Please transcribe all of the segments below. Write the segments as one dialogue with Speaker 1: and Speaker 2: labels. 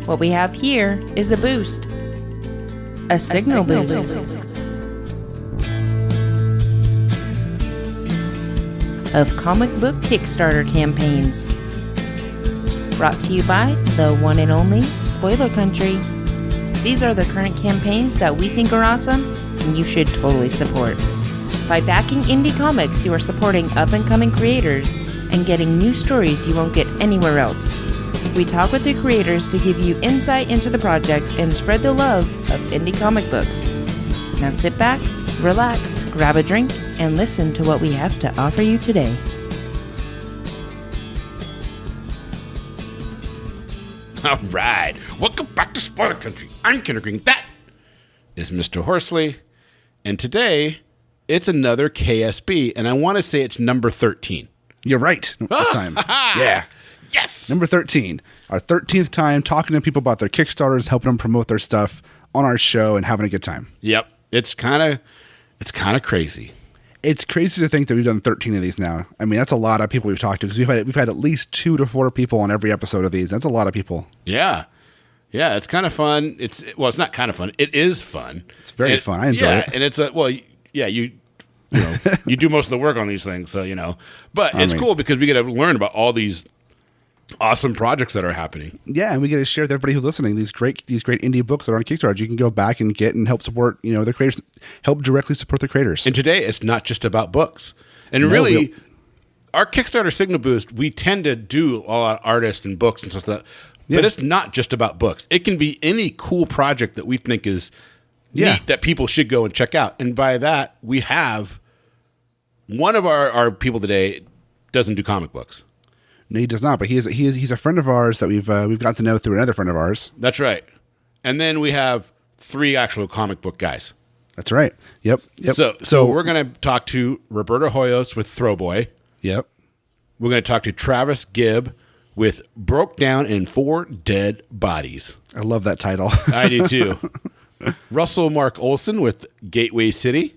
Speaker 1: What we have here is a boost. A signal boost. Of comic book Kickstarter campaigns. Brought to you by the one and only Spoiler Country. These are the current campaigns that we think are awesome and you should totally support. By backing indie comics, you are supporting up-and-coming creators and getting new stories you won't get anywhere else. We talk with the creators to give you insight into the project and spread the love of indie comic books. Now sit back, relax, grab a drink, and listen to what we have to offer you today.
Speaker 2: All right, welcome back to Spoiler Country. I'm Kenner Green. That is Mr. Horsley. And today, it's another KSB, and I want to say it's number 13.
Speaker 3: You're right. This time. Yeah.
Speaker 2: Yes.
Speaker 3: Number 13. Our 13th time talking to people about their Kickstarters, helping them promote their stuff on our show and having a good time.
Speaker 2: Yep. It's kind of crazy.
Speaker 3: It's crazy to think that we've done 13 of these now. I mean, that's a lot of people we've talked to because we've had at least 2 to 4 people on every episode of these. That's a lot of people.
Speaker 2: Yeah. Yeah, it's kind of fun. It's not kind of fun. It is fun.
Speaker 3: It's very fun. I enjoy it.
Speaker 2: And it's you do most of the work on these things, so But it's cool because we get to learn about all these awesome projects that are happening.
Speaker 3: Yeah, and we get to share with everybody who's listening these great indie books that are on Kickstarter. You can go back and get and help support, the creators, help directly support the creators.
Speaker 2: And today it's not just about books. And really, our Kickstarter Signal Boost, we tend to do a lot of artists and books and stuff like that. But it's not just about books. It can be any cool project that we think is neat that people should go and check out. And by that, we have one of our people today doesn't do comic books.
Speaker 3: No, he does not. But he's a friend of ours that we've got to know through another friend of ours.
Speaker 2: That's right. And then we have 3 actual comic book guys.
Speaker 3: That's right. Yep.
Speaker 2: So we're going to talk to Roberto Hoyos with Throwboy.
Speaker 3: Yep.
Speaker 2: We're going to talk to Travis Gibb with Broke Down in 4 Dead Bodies.
Speaker 3: I love that title.
Speaker 2: I do too. Russell Mark Olson with Gateway City.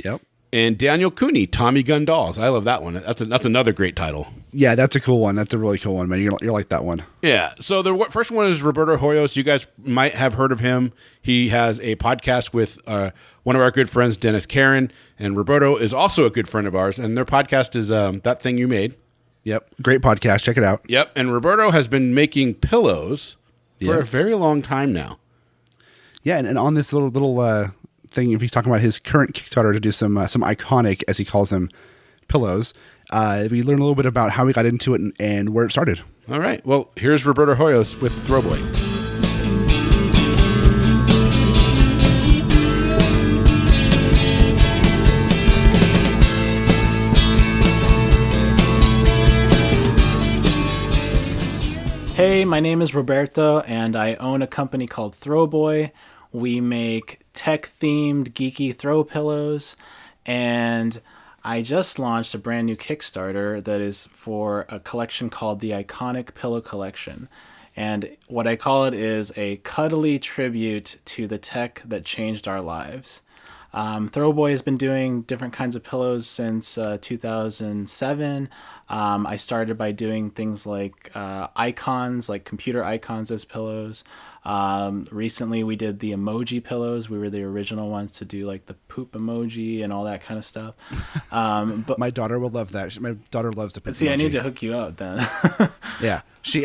Speaker 3: Yep.
Speaker 2: And Daniel Cooney, Tommy Gun Dolls. I love that one. That's another great title.
Speaker 3: Yeah, that's a cool one. That's a really cool one, man. You're like that one.
Speaker 2: Yeah. So the first one is Roberto Hoyos. You guys might have heard of him. He has a podcast with one of our good friends, Dennis Karen. And Roberto is also a good friend of ours. And their podcast is That Thing You Made.
Speaker 3: Yep. Great podcast. Check it out.
Speaker 2: Yep. And Roberto has been making pillows for a very long time now. Yeah.
Speaker 3: And on this little thing, if he's talking about his current Kickstarter to do some iconic, as he calls them, pillows, we learn a little bit about how we got into it and where it started.
Speaker 2: All right. Well, here's Roberto Hoyos with Throwboy.
Speaker 4: Hey, my name is Roberto, and I own a company called Throwboy. We make tech-themed, geeky throw pillows, and I just launched a brand new Kickstarter that is for a collection called the Iconic Pillow Collection. And what I call it is a cuddly tribute to the tech that changed our lives. Throwboy has been doing different kinds of pillows since 2007. I started by doing things like icons, like computer icons as pillows. Recently we did the emoji pillows. We were the original ones to do like the poop emoji and all that kind of stuff. But
Speaker 3: my daughter will love that. My daughter loves the poop emoji.
Speaker 4: I need to hook you up then.
Speaker 3: Yeah. She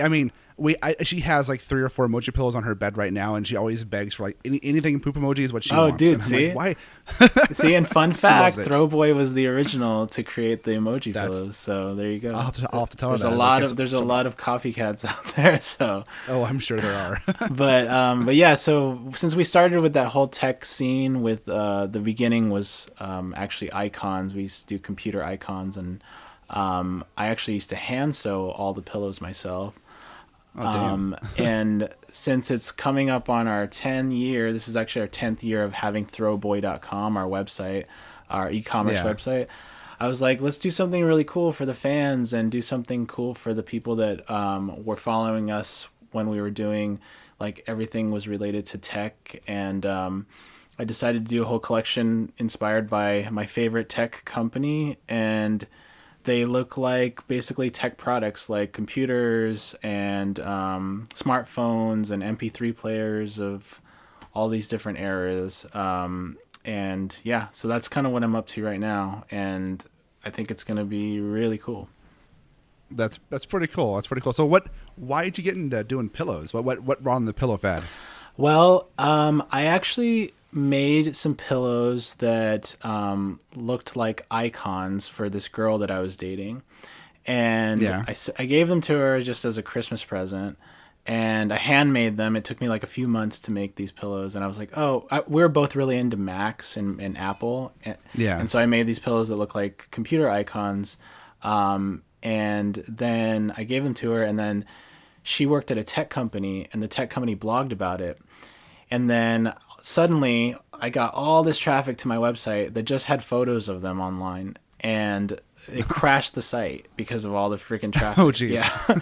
Speaker 3: has like 3 or 4 emoji pillows on her bed right now, and she always begs for like anything poop emoji is what she wants.
Speaker 4: Oh, dude,
Speaker 3: and
Speaker 4: see?
Speaker 3: like, why?
Speaker 4: See, and fun fact, Throwboy was the original to create the emoji pillows. So there you go.
Speaker 3: I'll have to tell her
Speaker 4: that. There's a lot of copycats out there. So.
Speaker 3: Oh, I'm sure there are.
Speaker 4: But yeah. So since we started with that whole tech scene, with the beginning was actually icons. We used to do computer icons, and I actually used to hand sew all the pillows myself. And since it's coming up on our 10 year, this is actually our 10th year of having throwboy.com, our website, our e-commerce website. I was like, let's do something really cool for the fans and do something cool for the people that were following us when we were doing, like, everything was related to tech. And I decided to do a whole collection inspired by my favorite tech company. And they look like basically tech products like computers and smartphones and MP3 players of all these different eras. And yeah, so that's kind of what I'm up to right now. And I think it's going to be really cool.
Speaker 3: That's pretty cool. That's pretty cool. So why did you get into doing pillows? What brought on the pillow fad?
Speaker 4: Well, I actually made some pillows that looked like icons for this girl that I was dating. And I gave them to her just as a Christmas present. And I handmade them. It took me like a few months to make these pillows. And I was like, we were both really into Macs and Apple. And so I made these pillows that look like computer icons. And then I gave them to her. And then she worked at a tech company. And the tech company blogged about it. And then suddenly I got all this traffic to my website that just had photos of them online. And it crashed the site because of all the freaking traffic.
Speaker 3: Oh, geez.
Speaker 4: Yeah.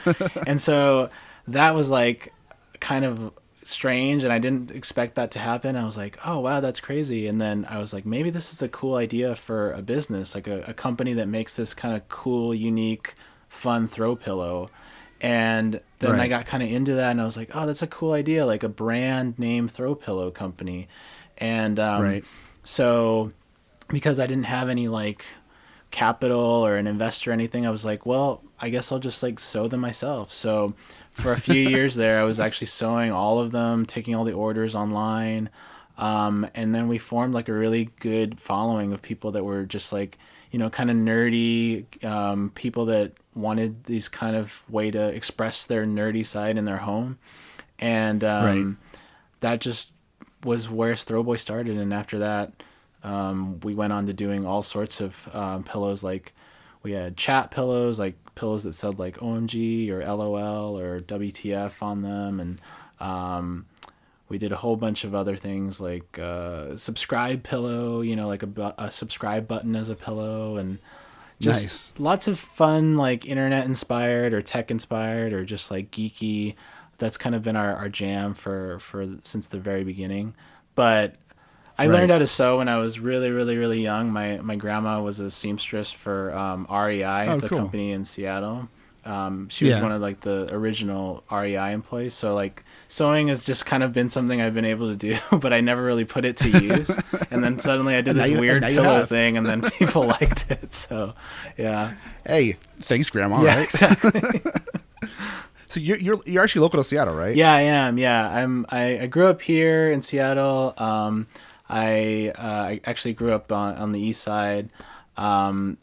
Speaker 4: And so that was like kind of strange, and I didn't expect that to happen. I was like, oh wow, that's crazy. And then I was like, maybe this is a cool idea for a business, like a company that makes this kind of cool, unique, fun throw pillow. And then I got kind of into that, and I was like, oh, that's a cool idea, like a brand name throw pillow company. And so because I didn't have any like capital or an investor or anything, I was like, well, I guess I'll just like sew them myself. So for a few years there, I was actually sewing all of them, taking all the orders online. And then we formed like a really good following of people that were just like, you know, kind of nerdy, people that wanted these kind of way to express their nerdy side in their home. And that just was where Throwboy started. And after that, we went on to doing all sorts of pillows. Like we had chat pillows, like pillows that said like OMG or LOL or WTF on them. And we did a whole bunch of other things like subscribe pillow, you know, like a subscribe button as a pillow, and just lots of fun, like internet inspired or tech inspired or just like geeky. That's kind of been our jam for since the very beginning. But I learned how to sew when I was really, really, really young. My grandma was a seamstress for REI, the company in Seattle. She was one of like the original REI employees. So like sewing has just kind of been something I've been able to do, but I never really put it to use. And then suddenly I did this weird pillow thing, and then people liked it. So yeah.
Speaker 3: Hey, thanks, Grandma.
Speaker 4: Yeah,
Speaker 3: right?
Speaker 4: exactly.
Speaker 3: So you're actually local to Seattle, right?
Speaker 4: Yeah, I am. Yeah, I grew up here in Seattle. I actually grew up on the east side. So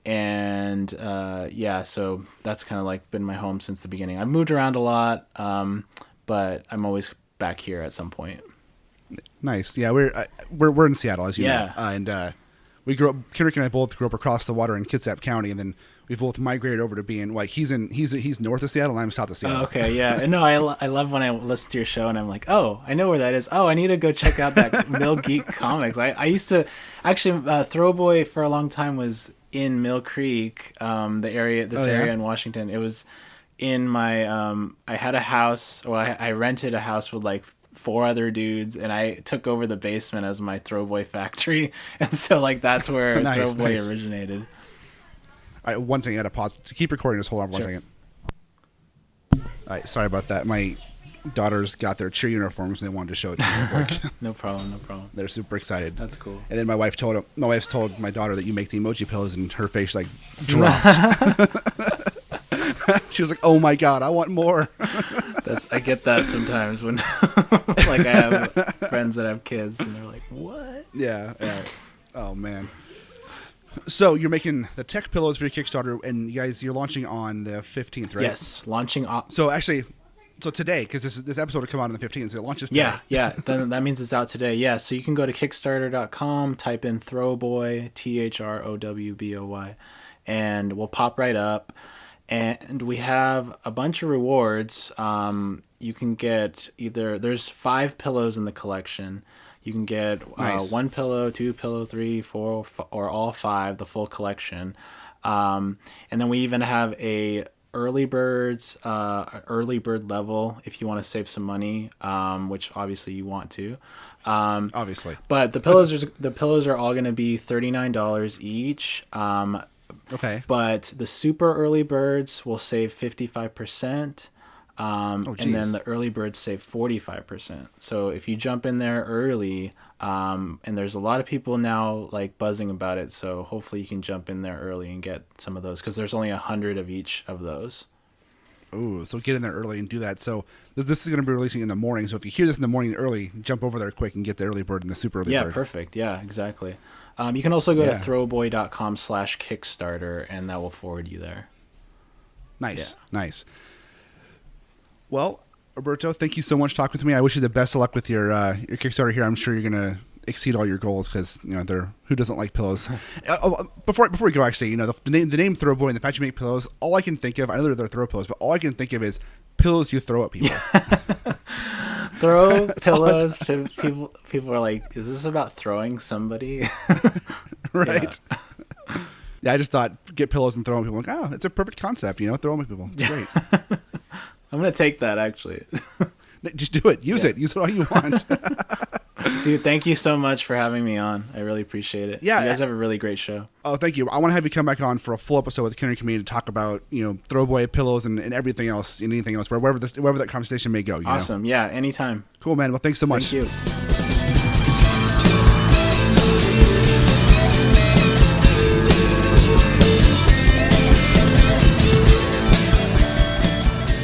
Speaker 4: that's kind of like been my home since the beginning. I've moved around a lot, but I'm always back here at some point.
Speaker 3: Nice. Yeah, we're in Seattle, as you know. And we grew up, Kendrick and I both grew up across the water in Kitsap County, and then we've both migrated over to being like he's north of Seattle and I'm south of Seattle.
Speaker 4: Oh, okay, yeah. And no, I love when I listen to your show and I'm like, oh, I know where that is. Oh, I need to go check out that Mill Geek Comics. I used to actually Throwboy for a long time was in Mill Creek, area in Washington. It was in my I had a house, or I rented a house with like 4 other dudes, and I took over the basement as my Throwboy factory, and so like that's where Throwboy originated.
Speaker 3: All right, one second, I gotta pause to keep recording. Just hold on 1 second. All right, sorry about that. My daughters got their cheer uniforms and they wanted to show it to me real quick.
Speaker 4: No problem.
Speaker 3: They're super excited.
Speaker 4: That's cool.
Speaker 3: And then my wife's told my daughter that you make the emoji pillows, and her face like dropped. She was like, "Oh my god, I want more."
Speaker 4: I get that sometimes when like I have friends that have kids and they're like, "What?"
Speaker 3: Yeah. Oh man. So you're making the tech pillows for your Kickstarter, and you're launching on the 15th, right?
Speaker 4: Yes, launching.
Speaker 3: So today, because this episode will come out on the 15th, so it launches today.
Speaker 4: Yeah. Then that means it's out today. Yeah, so you can go to Kickstarter.com, type in Throwboy, Throwboy, and we'll pop right up. And we have a bunch of rewards. You can get there's 5 pillows in the collection. You can get
Speaker 3: nice.
Speaker 4: 1 pillow, 2 pillow, 3, 4, or all 5, the full collection. And then we even have a early bird level if you want to save some money, which obviously you want to.
Speaker 3: Obviously.
Speaker 4: But the pillows are all going to be $39 each.
Speaker 3: Okay.
Speaker 4: But the super early birds will save 55%. And then the early birds save 45%. So if you jump in there early, and there's a lot of people now like buzzing about it, so hopefully you can jump in there early and get some of those, because there's only 100 of each of those.
Speaker 3: Ooh, so get in there early and do that. So this is going to be releasing in the morning. So if you hear this in the morning early, jump over there quick and get the early bird and the super early bird.
Speaker 4: Yeah, perfect. Yeah, exactly. You can also go to throwboy.com/Kickstarter, and that will forward you there.
Speaker 3: Nice. Well, Roberto, thank you so much for talking with me. I wish you the best of luck with your Kickstarter here. I'm sure you're going to exceed all your goals, because who doesn't like pillows? Before we go, actually, the name Throwboy and the fact you make pillows, all I can think of, I know they're throw pillows, but all I can think of is pillows you throw at people.
Speaker 4: Throw pillows. People are like, is this about throwing somebody?
Speaker 3: Right. Yeah, I just thought get pillows and throw them at people. Like, oh, it's a perfect concept, throw them at people. It's great.
Speaker 4: I'm going to take that, actually.
Speaker 3: Just do it. Use it. Use it all you want.
Speaker 4: Dude, thank you so much for having me on. I really appreciate it. Yeah, you guys have a really great show.
Speaker 3: Oh, thank you. I want to have you come back on for a full episode with the Kindred community to talk about, Throwboy pillows and everything else, and anything else, wherever that conversation may go.
Speaker 4: Awesome. Yeah, anytime.
Speaker 3: Cool, man. Well, thanks so much.
Speaker 4: Thank you.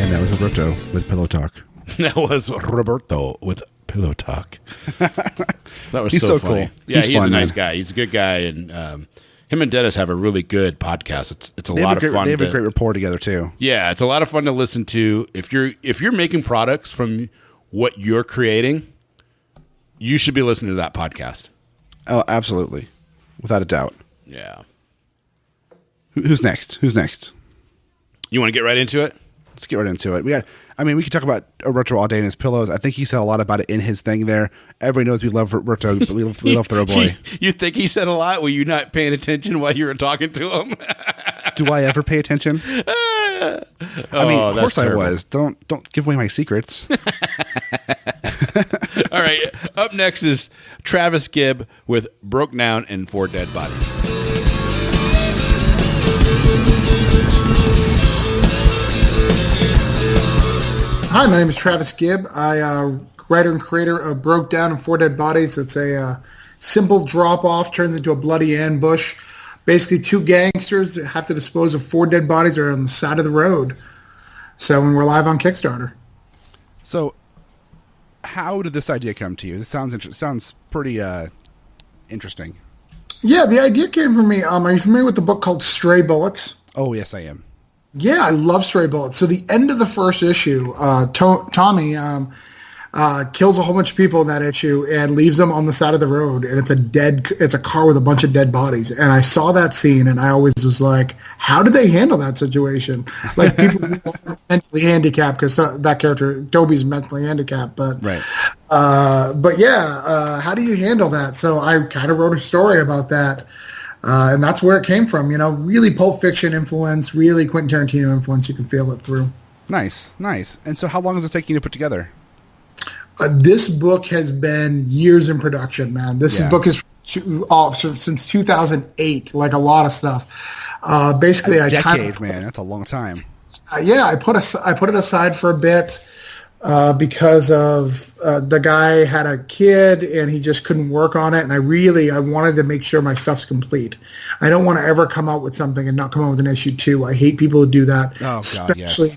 Speaker 3: And that was Roberto with Pillow Talk.
Speaker 2: That was Roberto with Pillow Talk. That was
Speaker 3: He's so
Speaker 2: funny.
Speaker 3: cool.
Speaker 2: Yeah, he's
Speaker 3: fun,
Speaker 2: a nice
Speaker 3: man.
Speaker 2: guy. He's a good guy, and him and Dennis have a really good podcast. It's a lot of fun.
Speaker 3: They have a great rapport together too.
Speaker 2: Yeah, it's a lot of fun to listen to. If you're making products from what you're creating, you should be listening to that podcast.
Speaker 3: Oh, absolutely, without a doubt.
Speaker 2: Yeah.
Speaker 3: Who's next?
Speaker 2: You want to get right into it?
Speaker 3: Let's get right into it. We could talk about Roberto all day and his pillows. I think he said a lot about it in his thing there. Everybody knows we love Roberto, but we love Throwboy.
Speaker 2: You think he said a lot? Were you not paying attention while you were talking to him?
Speaker 3: Do I ever pay attention? Of course I was. Don't give away my secrets.
Speaker 2: All right. Up next is Travis Gibb with Broke Down and 4 Dead Bodies.
Speaker 5: Hi, my name is Travis Gibb. I writer and creator of Broke Down and 4 Dead Bodies. It's a simple drop-off, turns into a bloody ambush. Basically, 2 gangsters that have to dispose of 4 dead bodies that are on the side of the road. So, when we're live on Kickstarter.
Speaker 3: So, how did this idea come to you? This sounds pretty interesting.
Speaker 5: Yeah, the idea came from me. Are you familiar with the book called Stray Bullets?
Speaker 3: Oh, yes, I am.
Speaker 5: Yeah, I love Stray Bullets. So the end of the first issue, Tommy kills a whole bunch of people in that issue and leaves them on the side of the road, and it's a car with a bunch of dead bodies. And I saw that scene, and I always was like, how did they handle that situation? Like people who are mentally handicapped, because that character Toby's mentally handicapped, but
Speaker 3: right.
Speaker 5: How do you handle that? So I kind of wrote a story about that. And that's where it came from, really Pulp Fiction influence, really Quentin Tarantino influence. You can feel it through.
Speaker 3: Nice. And so how long does it take you to put together?
Speaker 5: This book has been years in production, man. This book is since 2008, like a lot of stuff. Basically,
Speaker 3: a decade, man. That's a long time.
Speaker 5: I put it aside for a bit. Because of the guy had a kid and he just couldn't work on it, and I wanted to make sure my stuff's complete. I don't want to ever come out with something and not come out with an issue 2. I hate people who do that.
Speaker 3: Oh God, yes.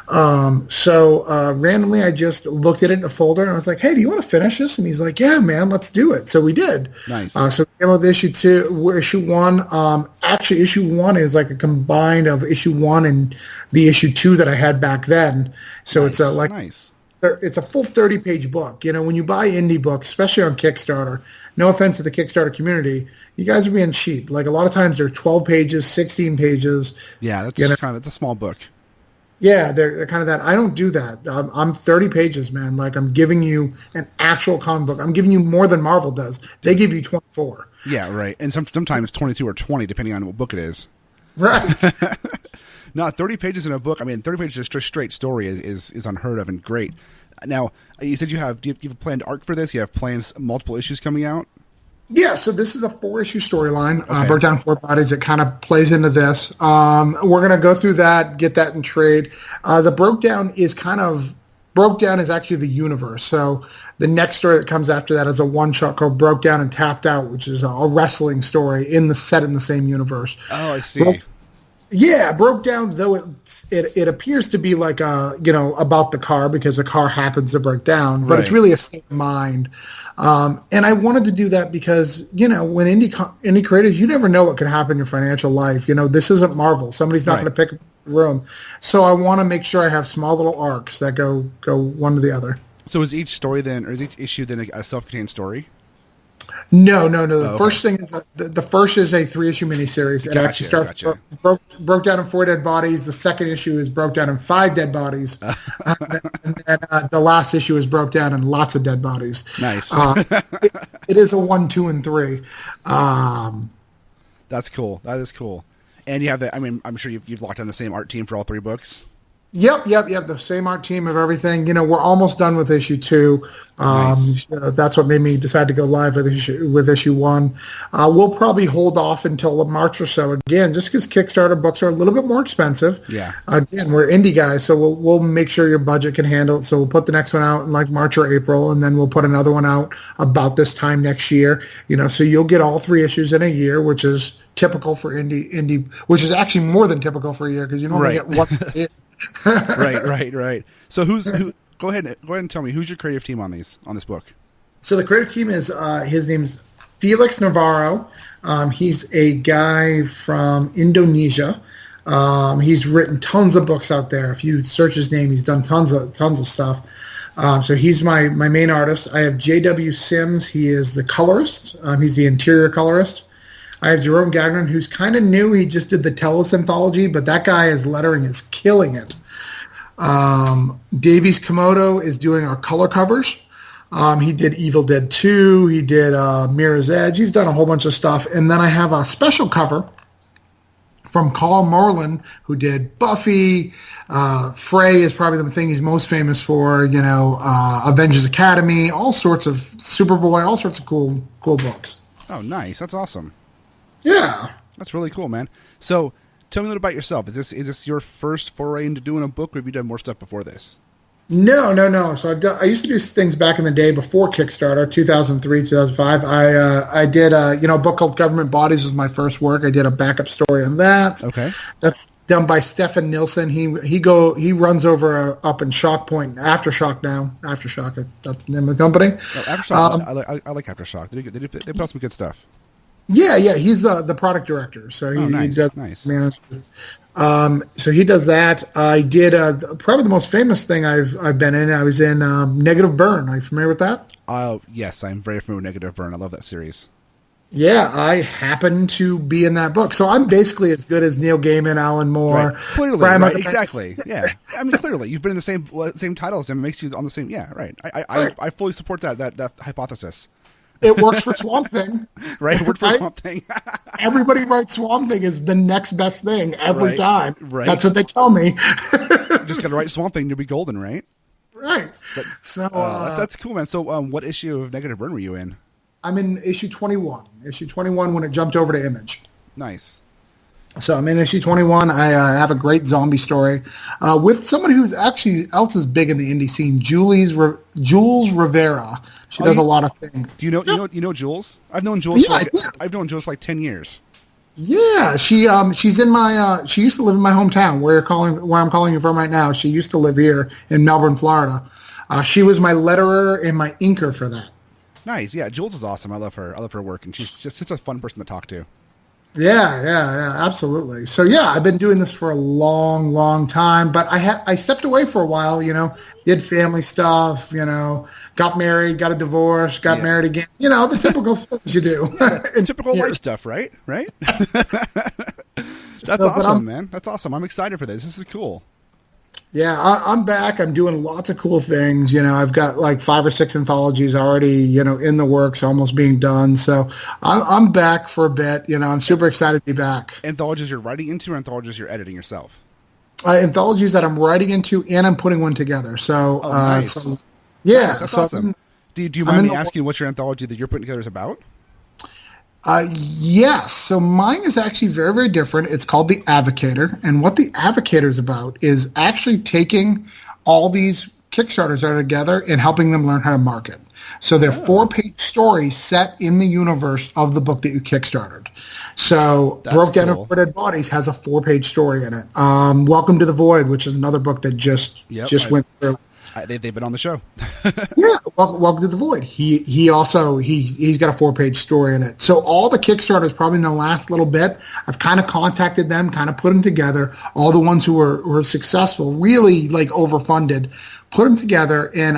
Speaker 5: Randomly I just looked at it in a folder and I was like, hey, do you want to finish this? And he's like, yeah, man, let's do it. So we did.
Speaker 3: Nice.
Speaker 5: So we came up with issue 1. Actually, issue 1 is like a combined of issue 1 and the issue 2 that I had back then. So
Speaker 3: nice.
Speaker 5: It's a full 30-page book. When you buy indie books, especially on Kickstarter, no offense to the Kickstarter community, you guys are being cheap. Like a lot of times they're 12 pages, 16 pages.
Speaker 3: Yeah, that's that's a small book.
Speaker 5: Yeah, they're kind of that. I don't do that. I'm 30 pages, man. Like I'm giving you an actual comic book. I'm giving you more than Marvel does. They give you 24.
Speaker 3: Yeah, right. And sometimes 22 or 20, depending on what book it is.
Speaker 5: Right.
Speaker 3: No, 30 pages in a book. 30 pages of straight story is unheard of and great. Now, you said you have a planned arc for this? You have planned multiple issues coming out?
Speaker 5: Yeah, so this is a 4-issue storyline, broke down 4 bodies. It kind of plays into this. We're going to go through that, get that in trade. The broke down is actually the universe. So the next story that comes after that is a one-shot called Broke Down and Tapped Out, which is a wrestling story in the same universe.
Speaker 3: Oh, I see.
Speaker 5: Broke Down, though it appears to be like about the car because the car happens to break down, but it's really a state of mind. And I wanted to do that because, when indie creators, you never know what could happen in your financial life. This isn't Marvel. Somebody's not going to pick up the room. So I want to make sure I have small little arcs that go one to the other.
Speaker 3: So is each story then, or is each issue then a self-contained story?
Speaker 5: No. The first thing is the first is a 3-issue miniseries. It actually starts broke down in 4 dead bodies. The second issue is broke down in 5 dead bodies, and then the last issue is broke down in lots of dead bodies.
Speaker 3: Nice.
Speaker 5: It is a 1, 2, and 3.
Speaker 3: That's cool. That is cool. And you have that. I mean, I'm sure you've locked on the same art team for all 3 books.
Speaker 5: Yep. The same art team of everything. We're almost done with issue 2.
Speaker 3: Nice.
Speaker 5: That's what made me decide to go live with issue 1. We'll probably hold off until March or so again, just because Kickstarter books are a little bit more expensive.
Speaker 3: Yeah.
Speaker 5: Again, we're indie guys, so we'll make sure your budget can handle it. So we'll put the next one out in like March or April, and then we'll put another one out about this time next year. So you'll get all 3 issues in a year, which is typical for indie, which is actually more than typical for a year because you normally get one a year.
Speaker 3: Right. So who? Go ahead and tell me who's your creative team on this book.
Speaker 5: So the creative team is his name's Felix Navarro. He's a guy from Indonesia. He's written tons of books out there. If you search his name, he's done tons of stuff. So he's my main artist. I have J.W. Sims. He is the colorist. He's the interior colorist. I have Jerome Gagnon, who's kind of new. He just did the Tellus anthology, but that guy, his lettering is killing it. Davies Komodo is doing our color covers. He did Evil Dead 2. He did Mirror's Edge. He's done a whole bunch of stuff. And then I have a special cover from Carl Moreland, who did Buffy. Frey is probably the thing he's most famous for. Avengers Academy, all sorts of Superboy, all sorts of cool books.
Speaker 3: Oh, nice. That's awesome.
Speaker 5: Yeah.
Speaker 3: That's really cool, man. So tell me a little about yourself. Is this your first foray into doing a book, or have you done more stuff before this?
Speaker 5: No. So I used to do things back in the day before Kickstarter, 2003, 2005. I did a book called Government Bodies was my first work. I did a backup story on that.
Speaker 3: Okay.
Speaker 5: That's done by Stefan Nilsson. He runs over up in Shock Point, Aftershock now. Aftershock, that's the name of the company.
Speaker 3: Oh, Aftershock. I like Aftershock. They put out some good stuff.
Speaker 5: Yeah, he's the product director, so he does
Speaker 3: nice.
Speaker 5: management. So he does that. I did probably the most famous thing I've been in. I was in Negative Burn. Are you familiar with that?
Speaker 3: Yes, I'm very familiar with Negative Burn. I love that series.
Speaker 5: Yeah, I happen to be in that book, so I'm basically as good as Neil Gaiman, Alan Moore.
Speaker 3: Right. Clearly, right? Exactly. Yeah, I mean, clearly, you've been in the same titles, and it makes you on the same. Yeah, right. I fully support that hypothesis.
Speaker 5: It works for Swamp Thing.
Speaker 3: Right, it worked for Swamp Thing.
Speaker 5: Everybody writes Swamp Thing is the next best thing every time.
Speaker 3: Right.
Speaker 5: That's what they tell me.
Speaker 3: You just got to write Swamp Thing to be golden, right?
Speaker 5: Right.
Speaker 3: But,
Speaker 5: so
Speaker 3: that's cool, man. So what issue of Negative Burn were you in?
Speaker 5: I'm in issue 21. Issue 21 when it jumped over to Image.
Speaker 3: Nice.
Speaker 5: So I'm in issue 21. I have a great zombie story with somebody who's actually else is big in the indie scene, Jules Rivera. She does a lot of things.
Speaker 3: Do you know Jules? I've known Jules.
Speaker 5: Yeah,
Speaker 3: I've known Jules for like 10 years.
Speaker 5: Yeah, she's in my. She used to live in my hometown, where I'm calling you from right now. She used to live here in Melbourne, Florida. She was my letterer and my inker for that.
Speaker 3: Nice. Yeah, Jules is awesome. I love her. I love her work, and she's just such a fun person to talk to.
Speaker 5: Yeah, absolutely. So yeah, I've been doing this for a long time, but I stepped away for a while, did family stuff, got married, got a divorce, got married again, the typical things you do.
Speaker 3: Typical life stuff, right? That's awesome, man. That's awesome. I'm excited for this. This is cool.
Speaker 5: Yeah, I'm back. I'm doing lots of cool things. I've got like 5 or 6 anthologies already, in the works, almost being done. So I'm back for a bit. I'm super excited to be back.
Speaker 3: Anthologies you're writing into, or anthologies you're editing yourself?
Speaker 5: Anthologies that I'm writing into, and I'm putting one together. So,
Speaker 3: nice.
Speaker 5: Yeah,
Speaker 3: nice. That's awesome. Do you mind me asking what your anthology that you're putting together is about?
Speaker 5: Yes. So mine is actually very, very different. It's called The Advocator. And what The Advocator is about is actually taking all these Kickstarters that are together and helping them learn how to market. So they're 4-page stories set in the universe of the book that you Kickstarted. So Broke Down for Dead Bodies has a 4-page story in it. Welcome to the Void, which is another book that just went through.
Speaker 3: They've been on the show.
Speaker 5: Yeah, welcome to the Void. He's got a 4-page story in it. So all the Kickstarters, probably in the last little bit, I've kind of contacted them, kind of put them together. All the ones who were successful, really like overfunded, put them together, and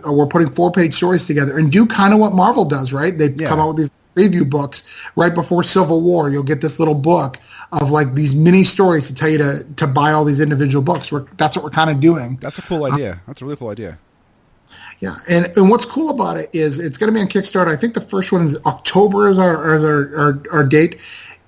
Speaker 5: we're putting 4-page stories together and do kind of what Marvel does, right? They come out with these preview books right before Civil War. You'll get this little book of like these mini stories to tell you to buy all these individual books. That's what we're kind of doing.
Speaker 3: That's a cool idea. That's a really cool idea.
Speaker 5: Yeah, and what's cool about it is it's going to be on Kickstarter. I think the first one is October is our date.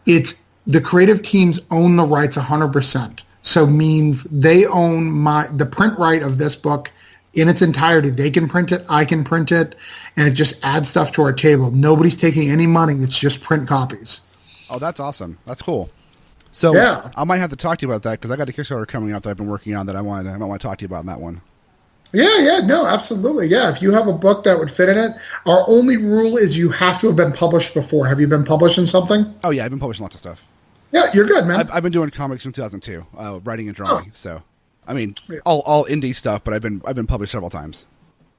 Speaker 5: It's the creative teams own the rights 100%. So means they own the print right of this book in its entirety. They can print it, I can print it, and it just adds stuff to our table. Nobody's taking any money. It's just print copies.
Speaker 3: Oh, that's awesome. That's cool. So I might have to talk to you about that because I got a Kickstarter coming up that I've been working on that I might want to talk to you about in that one.
Speaker 5: Yeah, no, absolutely. Yeah, if you have a book that would fit in it, our only rule is you have to have been published before. Have you been published in something?
Speaker 3: Oh, yeah, I've been publishing lots of stuff.
Speaker 5: Yeah, you're good, man.
Speaker 3: I've been doing comics since 2002, writing and drawing. Oh. So, I mean, all indie stuff, but I've been published several times.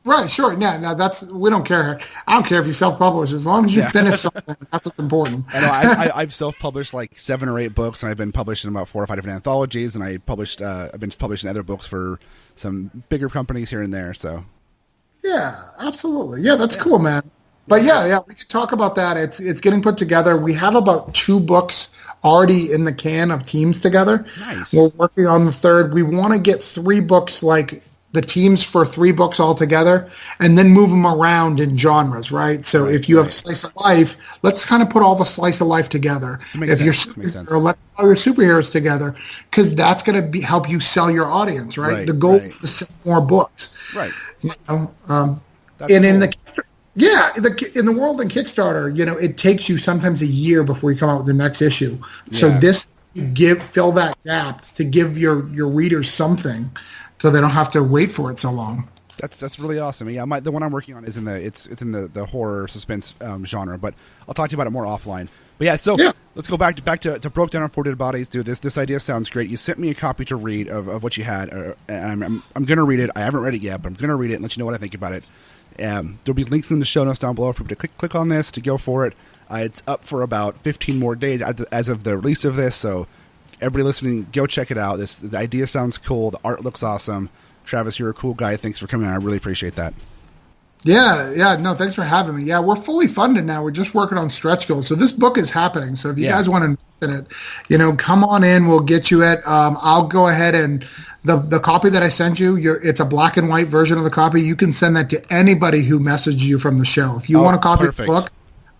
Speaker 5: Right, sure. No, we don't care. I don't care if you self-publish as long as you finish something. That's what's important.
Speaker 3: I've self-published like 7 or 8 books, and I've been published in about 4 or 5 different anthologies, and I've been published in other books for some bigger companies here and there. So,
Speaker 5: yeah, absolutely. Yeah, that's cool, man. But yeah, we could talk about that. It's getting put together. We have about 2 books already in the can of teams together.
Speaker 3: Nice.
Speaker 5: We're working on the 3rd. We want to get 3 books, like the teams for 3 books all together, and then move them around in genres, right? So if you have a slice of life, let's kind of put all the slice of life together. If you're superhero, let's put all your superheroes together, because that's going to help you sell your audience, right? The goal is to sell more books.
Speaker 3: Right.
Speaker 5: You know,
Speaker 3: and
Speaker 5: cool. In the world in Kickstarter, you know, it takes you sometimes a year before you come out with the next issue. So this fill that gap to give your readers something, so they don't have to wait for it so long.
Speaker 3: That's really awesome. Yeah, the one I'm working on is in the horror suspense genre, but I'll talk to you about it more offline. But let's go back to Broke Down for Dead Bodies. Dude, this idea sounds great. You sent me a copy to read of what you had, and I'm gonna read it. I haven't read it yet, but I'm gonna read it and let you know what I think about it. There'll be links in the show notes down below for people to click on this to go for it. It's up for about 15 more days as of the release of this, so everybody listening, go check it out. The idea sounds cool. The art looks awesome. Travis, you're a cool guy. Thanks for coming on. I really appreciate that.
Speaker 5: Yeah. No, thanks for having me. Yeah, we're fully funded now. We're just working on stretch goals. So this book is happening. So if you guys want to invest in it, you know, come on in. We'll get you it. I'll go ahead and the copy that I sent you, it's a black and white version of the copy. You can send that to anybody who messaged you from the show. If you want a copy of the book,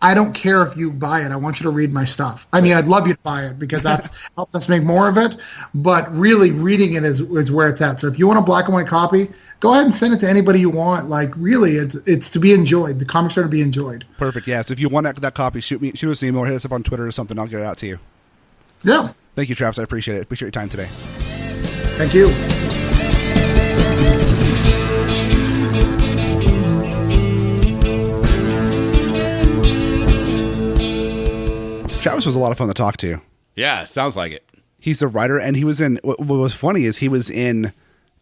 Speaker 5: I don't care if you buy it. I want you to read my stuff. I mean, I'd love you to buy it because that's helps us make more of it. But really, reading it is where it's at. So if you want a black and white copy, go ahead and send it to anybody you want. Like, really, it's to be enjoyed. The comics are to be enjoyed.
Speaker 3: Perfect. Yeah. So if you want that copy, shoot us an email or hit us up on Twitter or something. I'll get it out to you.
Speaker 5: Yeah.
Speaker 3: Thank you, Travis. I appreciate it. Appreciate your time today.
Speaker 5: Thank you.
Speaker 3: Travis was a lot of fun to talk to.
Speaker 2: Yeah, sounds like it.
Speaker 3: He's a writer, and he was in. What was funny is he was in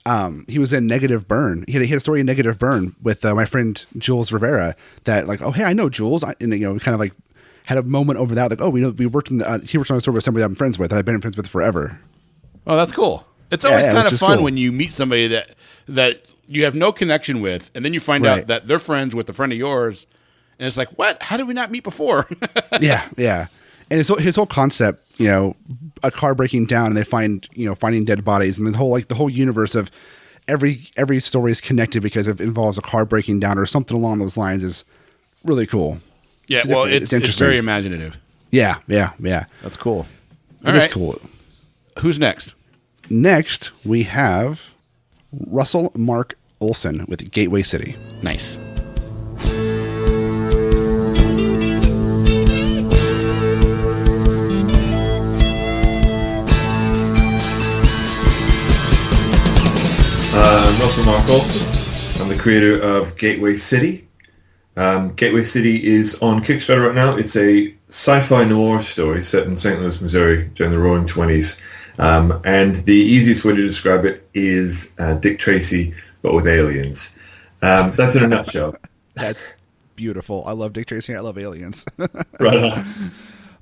Speaker 3: Negative Burn. He had a story in Negative Burn with my friend Jules Rivera. That like, oh hey, I know Jules, and we kind of like had a moment over that. Like, oh, we worked in he worked on a story with somebody I'm friends with, that I've been friends with forever.
Speaker 2: Oh, that's cool. It's always kind of fun when you meet somebody that you have no connection with, and then you find out that they're friends with a friend of yours, and it's like, what? How did we not meet before?
Speaker 3: Yeah. And his whole concept, you know, a car breaking down and they finding dead bodies, and the whole universe of every story is connected because it involves a car breaking down or something along those lines is really cool.
Speaker 2: Yeah, it's very imaginative.
Speaker 3: Yeah.
Speaker 2: That's cool.
Speaker 3: It is cool.
Speaker 2: Who's next?
Speaker 3: Next, we have Russell Mark Olson with Gateway City.
Speaker 2: Nice.
Speaker 6: also Mark Olson. I'm the creator of Gateway City. Gateway City is on Kickstarter right now. It's a sci-fi noir story set in St. Louis, Missouri during the Roaring '20s. And the easiest way to describe it is Dick Tracy, but with aliens. That's in a nutshell.
Speaker 3: That's beautiful. I love Dick Tracy. I love aliens.
Speaker 6: Right on.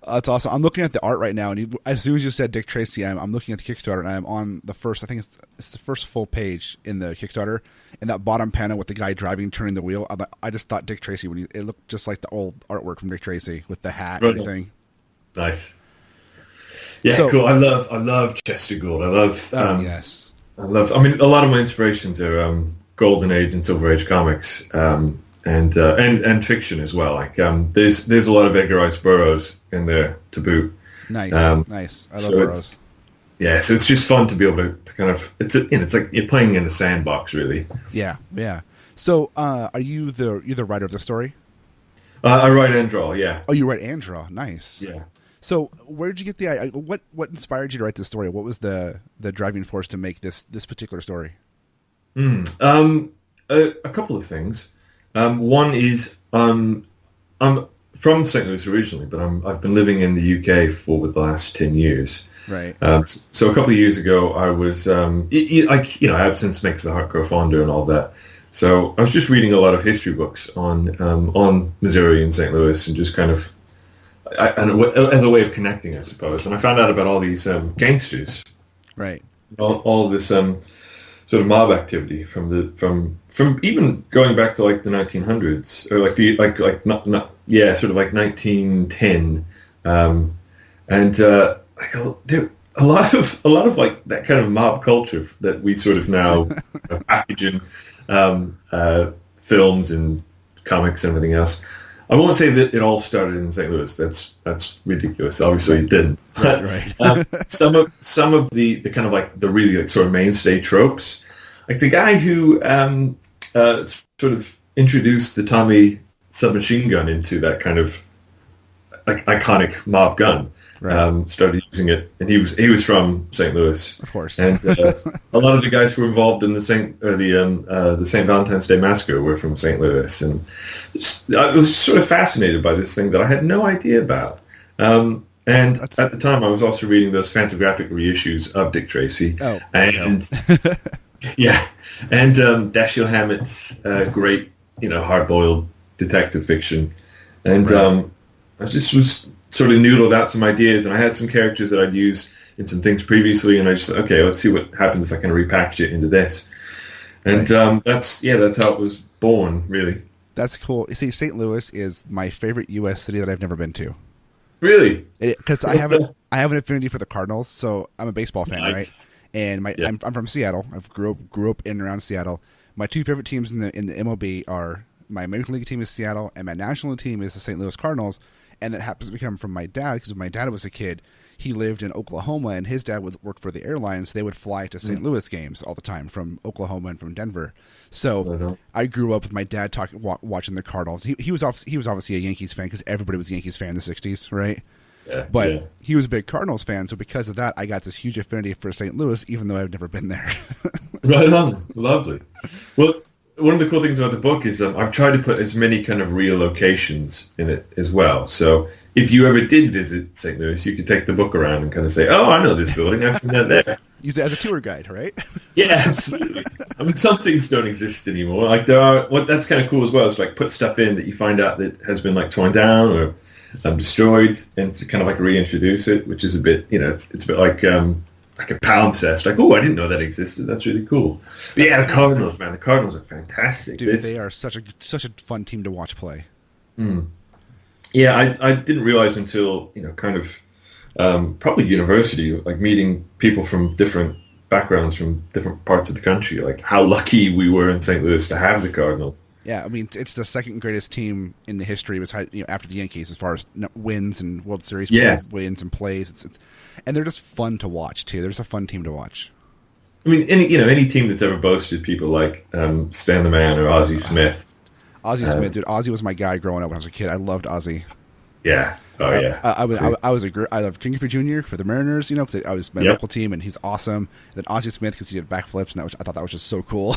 Speaker 3: That's awesome. I'm looking at the art right now, and as soon as you said Dick Tracy, I'm looking at the Kickstarter, and I'm on the first. I think it's the first full page in the Kickstarter, and that bottom panel with the guy driving, turning the wheel. I just thought Dick Tracy when it looked just like the old artwork from Dick Tracy with the hat and everything.
Speaker 6: Nice. Yeah, cool. I love Chester Gould.
Speaker 3: Yes.
Speaker 6: I mean, a lot of my inspirations are Golden Age and Silver Age comics, and fiction as well. Like there's a lot of Edgar Rice Burroughs in there to boot.
Speaker 3: Nice, nice. I love Burroughs.
Speaker 6: So it's just fun to be able to kind of it's like you're playing in a sandbox, really.
Speaker 3: Yeah. So are you the writer of the story?
Speaker 6: I write and draw. Yeah.
Speaker 3: Oh, you write and draw. Nice.
Speaker 6: Yeah.
Speaker 3: So where did you get the idea? What inspired you to write this story? What was the driving force to make this particular story?
Speaker 6: A couple of things. One is I'm from St. Louis originally, but I've been living in the UK for the last 10 years.
Speaker 3: Right.
Speaker 6: So a couple of years ago, I was I have since makes the heart grow fonder and all that. So I was just reading a lot of history books on Missouri and St. Louis, and just kind of as a way of connecting, I suppose. And I found out about all these gangsters.
Speaker 3: Right.
Speaker 6: All this sort of mob activity from even going back to like the 1900s, or sort of like 1910, a lot of like that kind of mob culture that we sort of now package in films and comics and everything else. I won't say that it all started in St. Louis. That's ridiculous. Obviously, it didn't.
Speaker 3: Right.
Speaker 6: Some of the kind of like the really like sort of mainstay tropes, like the guy who sort of introduced the Tommy submachine gun into that kind of like iconic mob gun. Right. Started using it, and he was from St. Louis,
Speaker 3: of course.
Speaker 6: And a lot of the guys who were involved in the St. Valentine's Day Massacre were from St. Louis, and I was sort of fascinated by this thing that I had no idea about. And at the time, I was also reading those Fantagraphic reissues of Dick Tracy, and and Dashiell Hammett's great, hard-boiled detective fiction, and I just was sort of noodled out some ideas, and I had some characters that I'd used in some things previously, and I just okay, let's see what happens if I can repackage it into this. And that's how it was born, really.
Speaker 3: That's cool. You see, St. Louis is my favorite U.S. city that I've never been to.
Speaker 6: Really?
Speaker 3: Because I have an affinity for the Cardinals, so I'm a baseball fan, right? And I'm from Seattle. I grew up in and around Seattle. My two favorite teams in the MLB are my American League team is Seattle, and my National League team is the St. Louis Cardinals. And that happens to become from my dad, because when my dad was a kid, he lived in Oklahoma, and his dad worked for the airlines. They would fly to St. Louis games all the time from Oklahoma and from Denver. So I grew up with my dad watching the Cardinals. He was obviously a Yankees fan, because everybody was a Yankees fan in the 60s, right? Yeah, but he was a big Cardinals fan, so because of that, I got this huge affinity for St. Louis, even though I've never been there.
Speaker 6: Right on. Lovely. Well, one of the cool things about the book is I've tried to put as many kind of real locations in it as well. So if you ever did visit St. Louis, you could take the book around and kind of say, oh, I know this building. I've seen that there.
Speaker 3: Use it as a tour guide, right? Yeah,
Speaker 6: absolutely. I mean, some things don't exist anymore. Like that's kind of cool as well. Is like put stuff in that you find out that has been like torn down or destroyed, and to kind of like reintroduce it, which is a bit, it's a bit like a palimpsest. Like, oh, I didn't know that existed. That's really cool. But yeah, the Cardinals, man. The Cardinals are fantastic.
Speaker 3: Dude, they are such a fun team to watch play.
Speaker 6: Yeah, I didn't realize until, kind of probably university, like meeting people from different backgrounds from different parts of the country, like how lucky we were in St. Louis to have the Cardinals.
Speaker 3: Yeah, I mean, it's the second greatest team in the history, after the Yankees, as far as wins and World Series wins and plays. And they're just fun to watch too. They're just a fun team to watch.
Speaker 6: I mean, any team that's ever boasted people like Stan the Man or Ozzie Smith.
Speaker 3: Ozzie Smith, dude. Ozzie was my guy growing up when I was a kid. I loved Ozzie.
Speaker 6: Yeah. Oh yeah.
Speaker 3: I love King Griffey Jr. for the Mariners, because I was my local team, and he's awesome. And then Ozzie Smith because he did backflips, and I thought that was just so cool.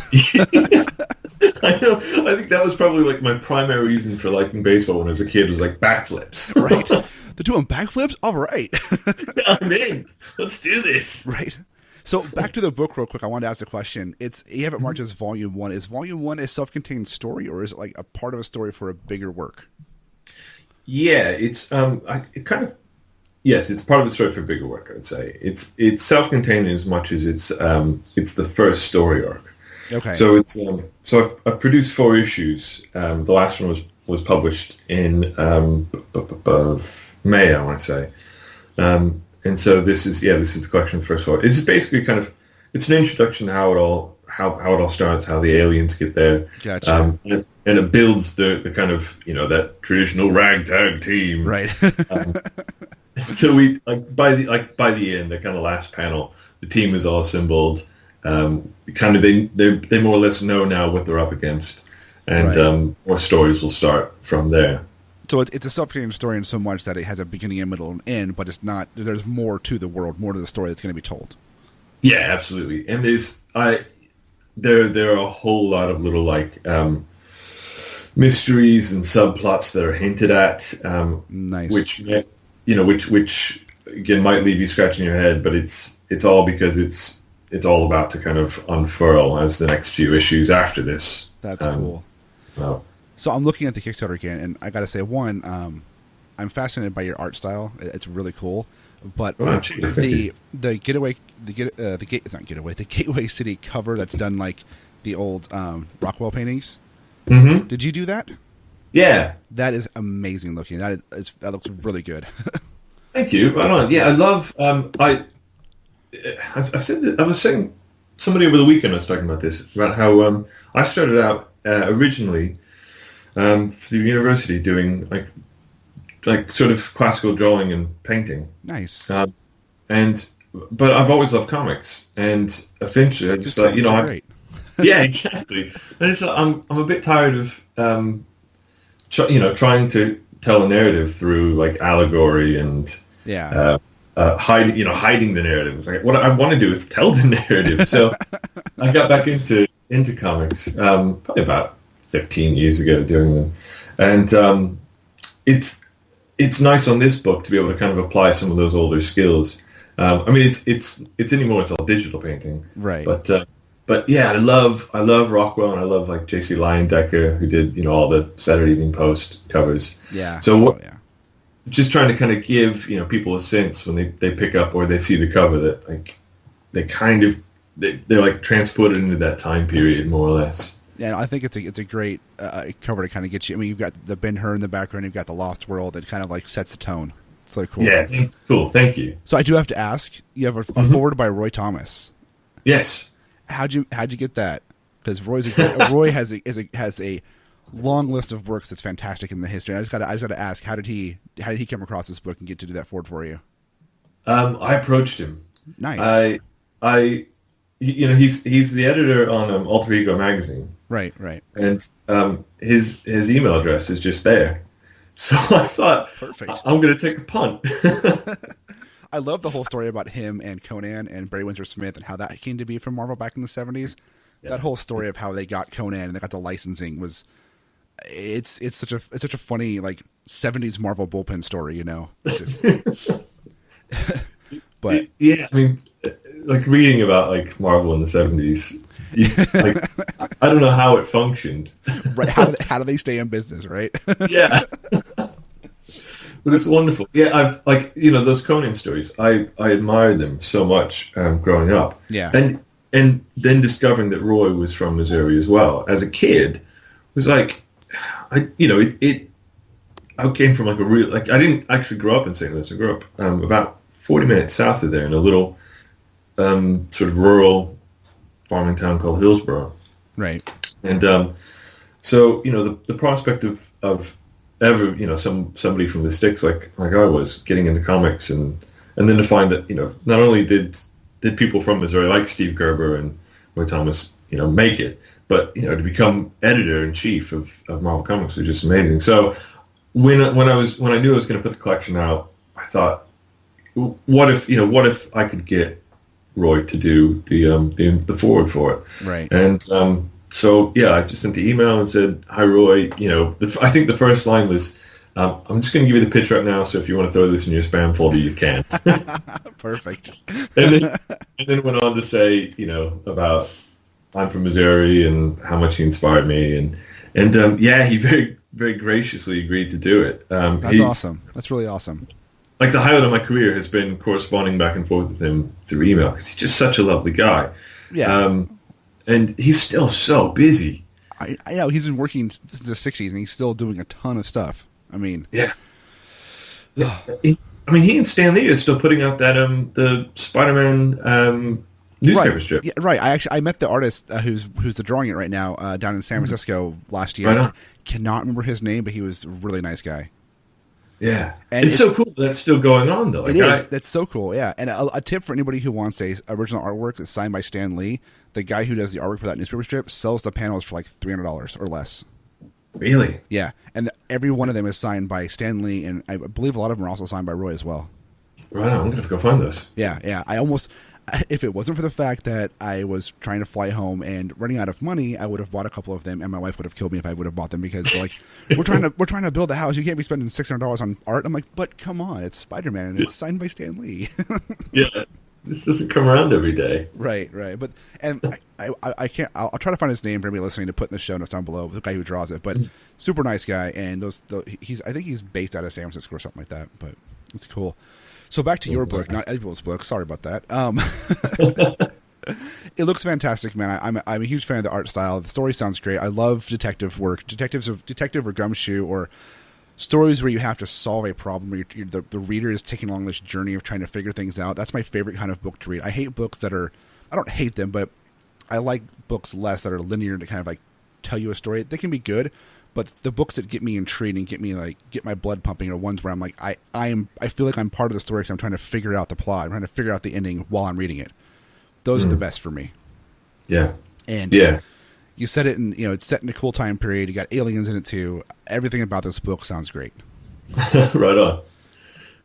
Speaker 6: I know. I think that was probably like my primary reason for liking baseball when I was a kid, was like backflips.
Speaker 3: Right. They're doing backflips? All right.
Speaker 6: I'm in. Let's do this.
Speaker 3: Right. So back to the book real quick. I wanted to ask a question. You have it marked as Volume 1. Is Volume 1 a self-contained story, or is it like a part of a story for a bigger work?
Speaker 6: Yeah, it's yes, it's part of the story for bigger work. I would say it's self-contained as much as it's the first story arc.
Speaker 3: Okay.
Speaker 6: So it's I've produced 4 issues. The last one was published in May, I want to say. And so this is the collection of the first 4. It's basically it's an introduction to how it all starts, how the aliens get there.
Speaker 3: Gotcha.
Speaker 6: And it builds the kind of, that traditional ragtag team.
Speaker 3: Right.
Speaker 6: So we by the end, the kind of last panel, the team is all assembled. They more or less know now what they're up against, and more stories will start from there.
Speaker 3: So it's a self-contained story in so much that it has a beginning, a middle, and end, but it's not. There's more to the world, more to the story that's going to be told.
Speaker 6: Yeah, absolutely. And there are a whole lot of little mysteries and subplots that are hinted at.
Speaker 3: Nice.
Speaker 6: Which again might leave you scratching your head, but it's all because it's all about to kind of unfurl as the next few issues after this.
Speaker 3: That's cool.
Speaker 6: Well,
Speaker 3: so I'm looking at the Kickstarter again, and I got to say, one, I'm fascinated by your art style. It's really cool. But the Gateway City cover that's done like the old Rockwell paintings.
Speaker 6: Mm-hmm.
Speaker 3: Did you do that?
Speaker 6: Yeah,
Speaker 3: that is amazing looking. That looks really good.
Speaker 6: Thank you. Right on. Yeah, I love. I've said that, I was saying somebody over the weekend I was talking about this, about how I started out originally for the university doing like sort of classical drawing and painting.
Speaker 3: Nice.
Speaker 6: But I've always loved comics, and eventually I just
Speaker 3: great.
Speaker 6: Yeah, exactly. And it's I'm a bit tired of trying to tell a narrative through like allegory and hiding the narrative. It's like what I want to do is tell the narrative. So I got back into comics probably about 15 years ago doing them, and it's nice on this book to be able to kind of apply some of those older skills. I mean, it's anymore. It's all digital painting,
Speaker 3: right?
Speaker 6: But yeah, I love Rockwell, and I love like J.C. Leyendecker, who did all the Saturday Evening Post covers.
Speaker 3: Yeah.
Speaker 6: So just trying to kind of give people a sense when they pick up or they see the cover that like they're like transported into that time period more or less.
Speaker 3: Yeah, I think it's a great cover to kind of get you. I mean, you've got the Ben-Hur in the background, you've got the Lost World that kind of like sets the tone. It's like cool.
Speaker 6: Yeah, cool. Thank you.
Speaker 3: So I do have to ask. You have a forward by Roy Thomas.
Speaker 6: Yes.
Speaker 3: How'd you get that? Because Roy has a long list of works that's fantastic in the history. I just got to ask, how did he come across this book and get to do that forward for you?
Speaker 6: I approached him.
Speaker 3: Nice.
Speaker 6: He's the editor on Alter Ego magazine.
Speaker 3: Right.
Speaker 6: And his email address is just there. So I thought,
Speaker 3: perfect.
Speaker 6: I'm going to take a punt.
Speaker 3: I love the whole story about him and Conan and Barry Windsor Smith and how that came to be from Marvel back in the 70s. Yeah. That whole story of how they got Conan and they got the licensing it's such a funny like 70s Marvel bullpen story, But
Speaker 6: yeah, I mean, like reading about like Marvel in the 70s, I don't know how it functioned.
Speaker 3: Right? How do they stay in business? Right?
Speaker 6: Yeah. But it's wonderful. Yeah, I've those Conan stories. I admired them so much growing up.
Speaker 3: Yeah.
Speaker 6: And then discovering that Roy was from Missouri as well as a kid was like, I came from like a real I didn't actually grow up in St. Louis. I grew up about 40 minutes south of there in a little sort of rural farming town called Hillsborough.
Speaker 3: Right.
Speaker 6: And so the prospect of ever somebody from the sticks like I was getting into comics and then to find that not only did people from Missouri like Steve Gerber and Roy Thomas make it, but to become editor in chief of Marvel Comics was just amazing. So when I knew I was going to put the collection out, I thought, what if I could get Roy to do the forward for it,
Speaker 3: right?
Speaker 6: And so yeah, I just sent the email and said, "Hi Roy, I think the first line was, I'm just going to give you the pitch right now, so if you want to throw this in your spam folder, you can."
Speaker 3: Perfect.
Speaker 6: and then went on to say, about I'm from Missouri and how much he inspired me, and yeah, he very, very graciously agreed to do it.
Speaker 3: That's awesome. That's really awesome.
Speaker 6: Like, the highlight of my career has been corresponding back and forth with him through email, because he's just such a lovely guy.
Speaker 3: Yeah.
Speaker 6: And he's still so busy.
Speaker 3: I know he's been working since the 60s, and he's still doing a ton of stuff. I mean,
Speaker 6: yeah. He and Stan Lee are still putting out that the Spider-Man newspaper strip.
Speaker 3: Yeah, right. I met the artist who's drawing it right now down in San Francisco last year.
Speaker 6: Right on.
Speaker 3: I cannot remember his name, but he was a really nice guy.
Speaker 6: Yeah,
Speaker 3: and
Speaker 6: it's so cool that's still going on, though.
Speaker 3: It is. That's so cool. Yeah, and a tip for anybody who wants a original artwork that's signed by Stan Lee: the guy who does the artwork for that newspaper strip sells the panels for like $300 or less.
Speaker 6: Really?
Speaker 3: Yeah, and every one of them is signed by Stan Lee, and I believe a lot of them are also signed by Roy as well.
Speaker 6: Right on. I'm gonna have to go find those.
Speaker 3: Yeah. I almost, if it wasn't for the fact that I was trying to fly home and running out of money, I would have bought a couple of them, and my wife would have killed me if I would have bought them, because they're like, we're trying to build a house. You can't be spending $600 on art. I'm like, but come on, it's Spider-Man and it's signed by Stan Lee.
Speaker 6: Yeah, this doesn't come around every day.
Speaker 3: Right. But I can't. I'll try to find his name for anybody listening to put in the show notes down below. The guy who draws it, but super nice guy, and I think he's based out of San Francisco or something like that. But it's cool. So back to your book, not other people's book. Sorry about that. It looks fantastic, man. I'm a huge fan of the art style. The story sounds great. I love detective work, detective or gumshoe, or stories where you have to solve a problem, where the reader is taking along this journey of trying to figure things out. That's my favorite kind of book to read. I hate books that are, I don't hate them, but I like books less that are linear to kind of like tell you a story. They can be good, but the books that get me intrigued and get my blood pumping are ones where I'm like, I feel like I'm part of the story because I'm trying to figure out the plot. I'm trying to figure out the ending while I'm reading it. Those are the best for me.
Speaker 6: Yeah.
Speaker 3: And
Speaker 6: yeah.
Speaker 3: You said it in, it's set in a cool time period. You got aliens in it too. Everything about this book sounds great.
Speaker 6: Right on.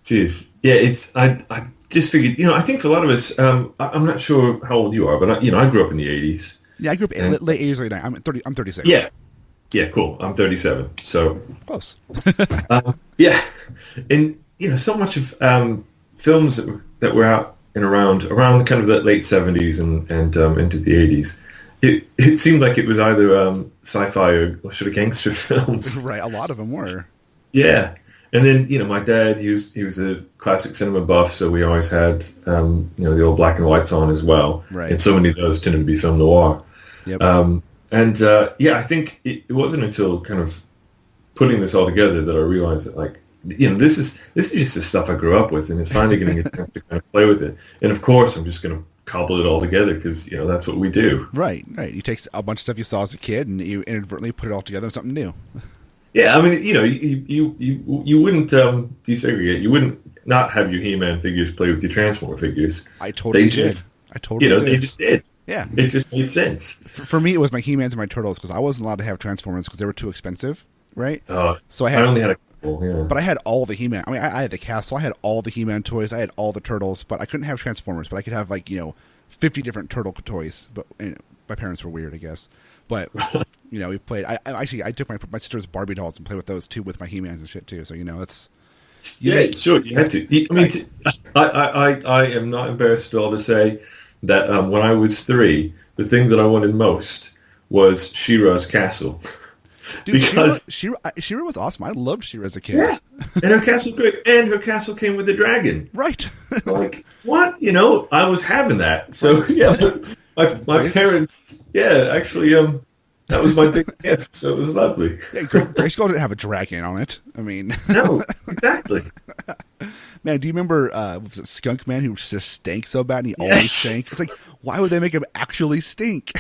Speaker 6: Jeez. Yeah, I just figured, I think for a lot of us, I'm not sure how old you are, but I grew up in the 80s.
Speaker 3: Yeah, I grew up in late 80s, late 90s. I'm 36.
Speaker 6: Yeah. Yeah, cool. I'm 37. So
Speaker 3: close.
Speaker 6: yeah. And, so much of films that were out and around kind of the late 70s and into the 80s, it seemed like it was either sci-fi or sort of gangster films.
Speaker 3: Right, a lot of them were.
Speaker 6: Yeah. And then, my dad, he was a classic cinema buff, so we always had, the old black and whites on as well.
Speaker 3: Right.
Speaker 6: And so many of those tended to be film noir.
Speaker 3: Yep.
Speaker 6: I think it wasn't until kind of putting this all together that I realized that, like, this is just the stuff I grew up with, and it's finally getting a chance to kind of play with it. And of course, I'm just going to cobble it all together because that's what we do.
Speaker 3: Right. You take a bunch of stuff you saw as a kid and you inadvertently put it all together in something new.
Speaker 6: Yeah, I mean, you wouldn't desegregate. You wouldn't not have your He-Man figures play with your Transformer figures.
Speaker 3: I totally did.
Speaker 6: They just did.
Speaker 3: Yeah,
Speaker 6: it just made sense.
Speaker 3: For me, it was my He-Mans and my Turtles because I wasn't allowed to have Transformers because they were too expensive. Right. So I only had a couple. Yeah. But I had all the He-Man. I mean, I had the cast, so I had all the He-Man toys. I had all the Turtles, but I couldn't have Transformers. But I could have 50 different turtle toys. But my parents were weird, I guess. But we played. I took my sister's Barbie dolls and played with those too, with my He-Mans and shit too. So that's.
Speaker 6: Yeah, sure. You had to. I mean, I am not embarrassed at all to say that when I was 3, the thing that I wanted most was She-Ra's castle.
Speaker 3: Dude,
Speaker 6: because
Speaker 3: She-Ra was awesome. I loved She-Ra as a kid.
Speaker 6: Yeah, and her castle was great, and her castle came with a dragon.
Speaker 3: Right.
Speaker 6: Like, what? I was having that. So yeah, my parents. Yeah, actually, that was my big gift. So it was lovely.
Speaker 3: Yeah, Grayskull didn't have a dragon on it. I mean,
Speaker 6: no, exactly.
Speaker 3: Man, do you remember was it Skunk Man who just stank so bad and he always stank? It's like, why would they make him actually stink?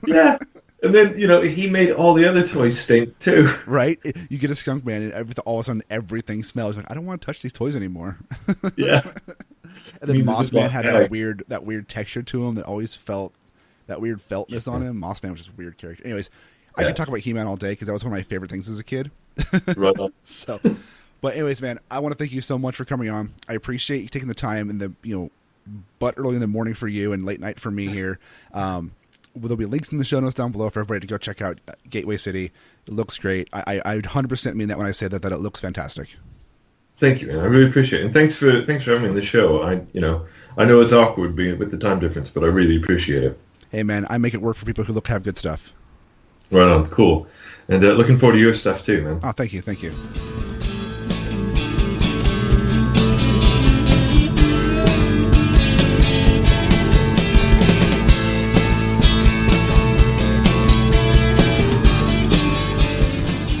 Speaker 6: Yeah. And then, he made all the other toys stink too.
Speaker 3: Right? You get a Skunk Man and all of a sudden everything smells. Like, I don't want to touch these toys anymore.
Speaker 6: Yeah.
Speaker 3: And then Moss Man had that weird texture to him that always felt that weird feltness on him. Moss Man was just a weird character. Anyways, I could talk about He-Man all day because that was one of my favorite things as a kid.
Speaker 6: Right on.
Speaker 3: So, but anyways, man, I want to thank you so much for coming on. I appreciate you taking the time in the, but early in the morning for you and late night for me here. There'll be links in the show notes down below for everybody to go check out Gateway City. It looks great. I 100% mean that when I say that it looks fantastic.
Speaker 6: Thank you, man. I really appreciate it. And thanks for having me on the show. I know it's awkward being with the time difference, but I really appreciate it.
Speaker 3: Hey, man, I make it work for people who have good stuff.
Speaker 6: Right on. Cool. And looking forward to your stuff too, man.
Speaker 3: Oh, thank you. Thank you.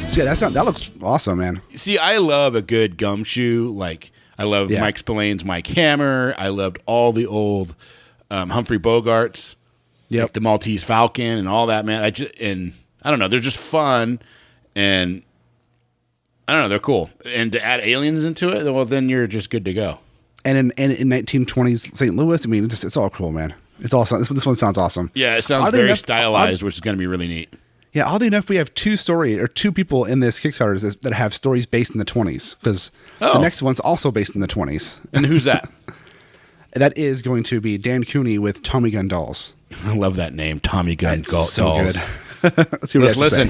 Speaker 3: So yeah, that looks awesome, man.
Speaker 2: See, I love a good gumshoe. Like, I love Mike Spillane's Mike Hammer. I loved all the old Humphrey Bogarts.
Speaker 3: Yep.
Speaker 2: Like the Maltese Falcon and all that, man. I don't know, they're just fun, and I don't know, they're cool. And to add aliens into it, well, then you're just good to go.
Speaker 3: And in 1920s St. Louis, I mean, it's all cool, man. It's all this one sounds awesome.
Speaker 2: Yeah, it sounds very stylized, which is going to be really neat.
Speaker 3: Yeah, oddly enough, we have two people in this Kickstarter that have stories based in the 20s, because the next one's also based in the 20s.
Speaker 2: And who's that?
Speaker 3: That is going to be Dan Cooney with Tommy Gun Dolls.
Speaker 2: I love that name, Tommy Gun Dolls.
Speaker 3: So good. Let's see what
Speaker 2: Let's listen.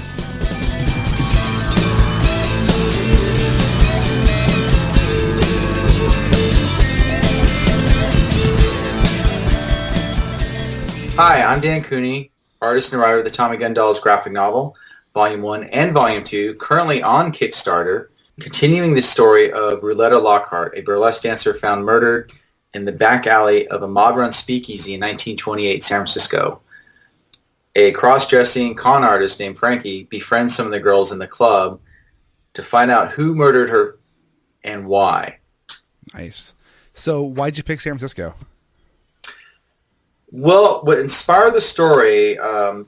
Speaker 7: Hi, I'm Dan Cooney, artist and writer of the Tommy Gun Dolls graphic novel, Volume 1 and Volume 2, currently on Kickstarter, continuing the story of Rouletta Lockhart, a burlesque dancer found murdered in the back alley of a mob-run speakeasy in 1928 San Francisco. A cross-dressing con artist named Frankie befriends some of the girls in the club to find out who murdered her and why.
Speaker 3: Nice. So why'd you pick San Francisco?
Speaker 7: Well, what inspired the story,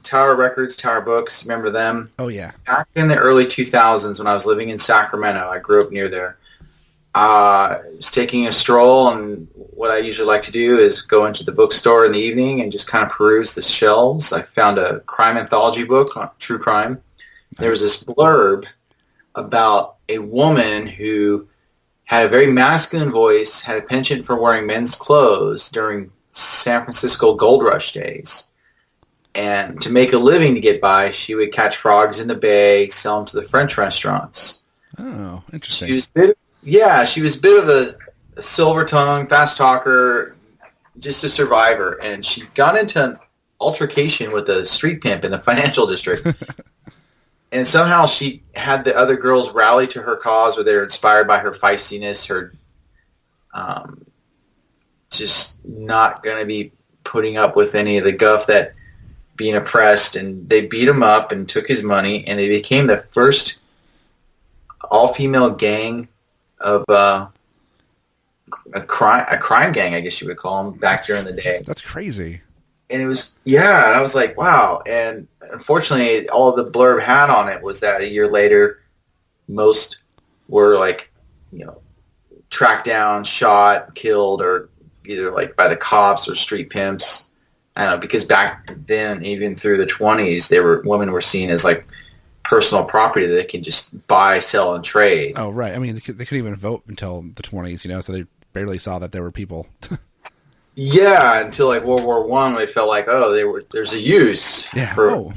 Speaker 7: Tower Records, Tower Books, remember them?
Speaker 3: Oh, yeah.
Speaker 7: Back in the early 2000s when I was living in Sacramento, I grew up near there. I was taking a stroll, and what I usually like to do is go into the bookstore in the evening and just kind of peruse the shelves. I found a crime anthology book on true crime. Nice. There was this blurb about a woman who had a very masculine voice, had a penchant for wearing men's clothes during San Francisco gold rush days. And to make a living to get by, she would catch frogs in the bay, sell them to the French restaurants.
Speaker 3: Oh, interesting.
Speaker 7: She was a bit of a silver tongue, fast talker, just a survivor. And she got into an altercation with a street pimp in the financial district. And somehow she had the other girls rally to her cause, or they were inspired by her feistiness, her just not going to be putting up with any of the guff that being oppressed. And they beat him up and took his money, and they became the first all-female gang of a crime gang, I guess you would call them, back during the day.
Speaker 3: That's crazy.
Speaker 7: And it was, and I was like, wow. And unfortunately, all the blurb had on it was that a year later, most were tracked down, shot, killed, or either by the cops or street pimps. I don't know, because back then, even through the 20s, women were seen as personal property that they can just buy, sell, and trade.
Speaker 3: Oh, right. I mean, they couldn't even vote until the 20s, so they barely saw that there were people.
Speaker 7: Yeah, until World War I, they felt there's a use.
Speaker 3: Yeah.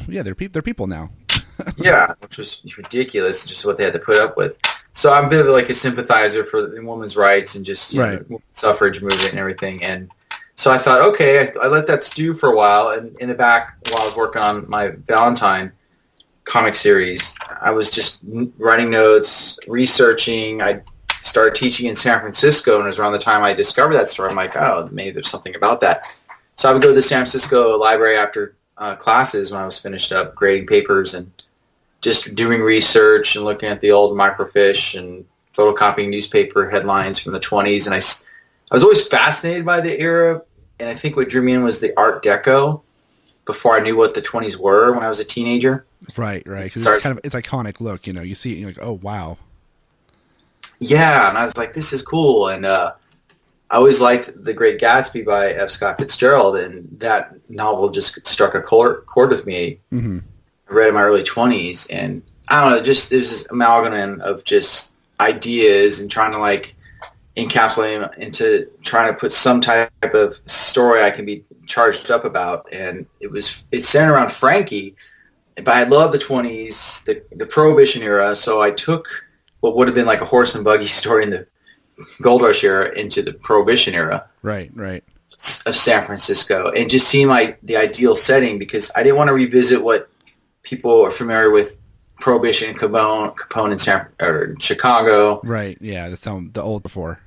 Speaker 3: They're people now.
Speaker 7: Yeah, which was ridiculous, just what they had to put up with. So I'm a bit of a sympathizer for the women's rights and just suffrage movement and everything. And so I thought, okay, I let that stew for a while. And in the back, while I was working on my Valentine comic series, I was just writing notes, researching. I started teaching in San Francisco, and it was around the time I discovered that story. I'm like, oh, maybe there's something about that. So I would go to the San Francisco library after classes when I was finished up grading papers and just doing research and looking at the old microfiche and photocopying newspaper headlines from the 20s. And I was always fascinated by the era, and I think what drew me in was the Art Deco before I knew what the 20s were when I was a teenager.
Speaker 3: Right. Because it's iconic look, you see it and you're like, oh, wow. Yeah,
Speaker 7: and I was like, this is cool. And I always liked The Great Gatsby by F. Scott Fitzgerald, and that novel just struck a chord with me. Mm-hmm. I read in my early 20s, and I don't know, just there's this amalgam of just ideas and trying to like encapsulate them into trying to put some type of story I can be charged up about. And it's centered around Frankie, but I love the 20s, the Prohibition era. So I took what would have been like a horse and buggy story in the Gold Rush era into the Prohibition era.
Speaker 3: Right.
Speaker 7: Of San Francisco, and just seemed like the ideal setting because I didn't want to revisit what people are familiar with Prohibition and Capone in Chicago.
Speaker 3: Right. Yeah. The old before.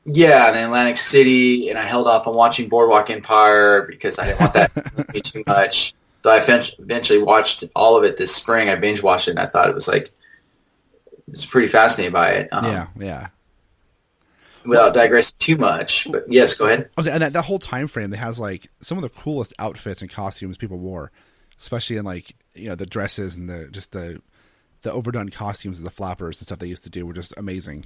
Speaker 7: Yeah, and Atlantic City, and I held off on watching Boardwalk Empire because I didn't want that to be too much. So I eventually watched all of it this spring. I binge watched it, and I thought it was pretty fascinated by it.
Speaker 3: Yeah.
Speaker 7: Without digressing too much, but yes, go ahead.
Speaker 3: And that whole time frame, it has like some of the coolest outfits and costumes people wore, especially in like the dresses and the overdone costumes of the flappers and stuff they used to do were just amazing.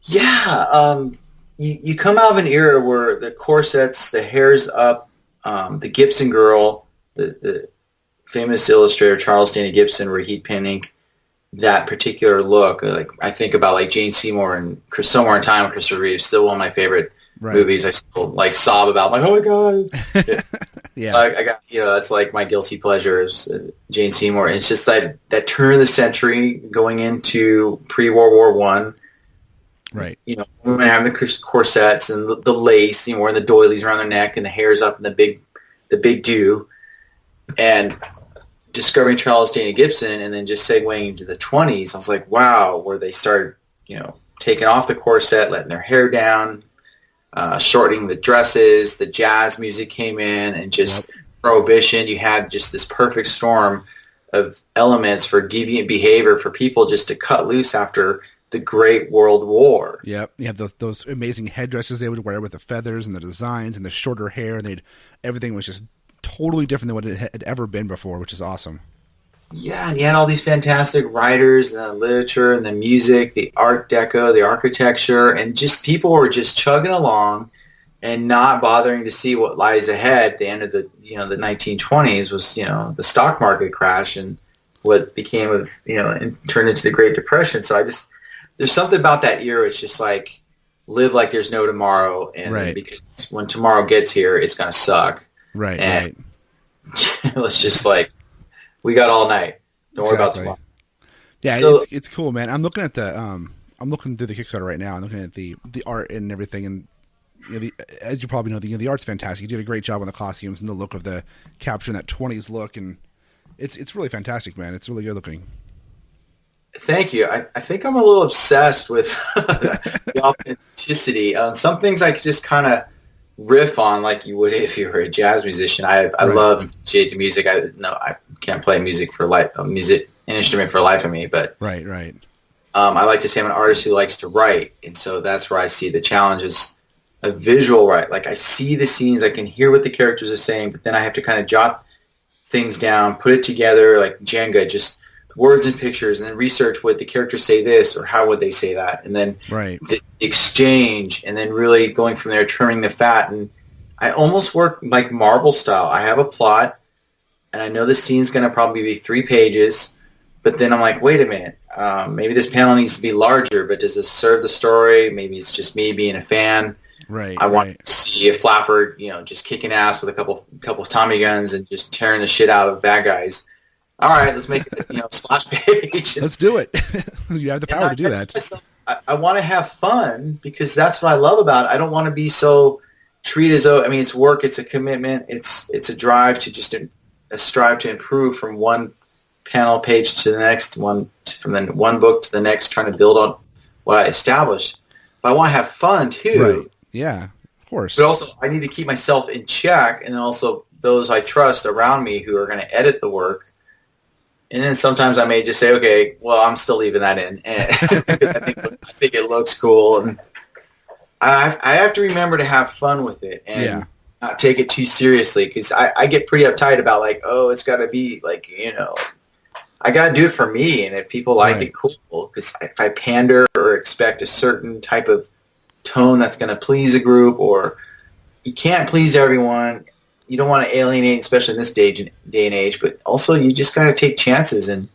Speaker 7: Yeah, you come out of an era where the corsets, the hair's up, the Gibson girl, the famous illustrator Charles Dana Gibson, where he'd pen ink that particular look. Like I think about like Jane Seymour and Somewhere in Time with Christopher Reeves, still one of my favorite movies. I still like sob about. I'm like, oh my god, yeah. So I got that's like my guilty pleasures. Jane Seymour. And it's just that turn of the century going into pre-World War One.
Speaker 3: Right.
Speaker 7: Women having the corsets and the lace, wearing the doilies around their neck and the hair's up and the big do, and discovering Charles Dana Gibson, and then just segueing into the 20s, I was like, wow, where they started, taking off the corset, letting their hair down, shortening the dresses, the jazz music came in, and just Prohibition. You had just this perfect storm of elements for deviant behavior for people just to cut loose after the Great World War.
Speaker 3: Yep. You have those amazing headdresses they would wear with the feathers and the designs and the shorter hair, and everything was just totally different than what it had ever been before, which is awesome.
Speaker 7: Yeah, and you had all these fantastic writers, the literature and the music, the Art Deco, the architecture, and just people were just chugging along and not bothering to see what lies ahead. At the end of the the 1920s was the stock market crash and what became of and turned into the Great Depression. So there's something about that era. It's just like live like there's no tomorrow, and because when tomorrow gets here, it's gonna suck. Right. Let's just we got all night. Don't worry about tomorrow.
Speaker 3: Yeah, so, it's cool, man. I'm looking at I'm looking through the Kickstarter right now. I'm looking at the art and everything, and as you probably know, the art's fantastic. You did a great job on the costumes and the look of the capturing that 20s look, and it's really fantastic, man. It's really good looking.
Speaker 7: Thank you. I think I'm a little obsessed with the authenticity. Some things I just kind of riff on like you would if you were a jazz musician. I love and appreciate the music. I can't play music for life, an instrument for the life of me, but
Speaker 3: right.
Speaker 7: I like to say I'm an artist who likes to write, and so that's where I see the challenges of visual write. Like I see the scenes, I can hear what the characters are saying, but then I have to kind of jot things down, put it together like Jenga, just words and pictures, and then research would the characters say this or how would they say that, and then the exchange, and then really going from there, trimming the fat. And I almost work like Marvel style. I have a plot, and I know the scene's going to probably be 3 pages, but then I'm like, wait a minute, maybe this panel needs to be larger, but does this serve the story? Maybe it's just me being a fan.
Speaker 3: Right.
Speaker 7: I want to see a flapper, just kicking ass with a couple of Tommy guns and just tearing the shit out of bad guys. All right, let's make it a splash page.
Speaker 3: Let's do it. You have the power to do that.
Speaker 7: I want to have fun because that's what I love about it. I don't want to be so treated as though, it's work, it's a commitment, it's a drive to just strive to improve from one panel page to the next, from the one book to the next, trying to build on what I established. But I want to have fun too.
Speaker 3: Right. Yeah, of course.
Speaker 7: But also, I need to keep myself in check, and also those I trust around me who are going to edit the work. And then sometimes I may just say, okay, well, I'm still leaving that in. And I think it looks cool. And I have to remember to have fun with it and not take it too seriously, because I get pretty uptight about it's got to be I got to do it for me. And if people like it, cool. Because if I pander or expect a certain type of tone that's going to please a group, or you can't please everyone, you don't want to alienate, especially in this day and age. But also, you just got to take chances, and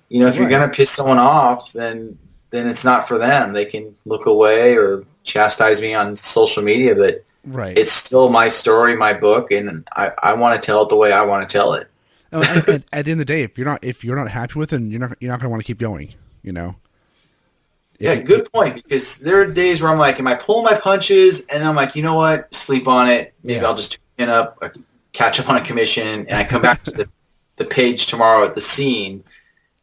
Speaker 7: if you're gonna piss someone off, then it's not for them. They can look away or chastise me on social media, but it's still my story, my book, and I want to tell it the way I want to tell it.
Speaker 3: At the end of the day, if you're not happy with it, you're not going to want to keep going.
Speaker 7: Good point. Because there are days where I'm like, am I pulling my punches? And I'm like, you know what? Sleep on it. Maybe I'll just pin up, or catch up on a commission, and I come back to the page tomorrow at the scene,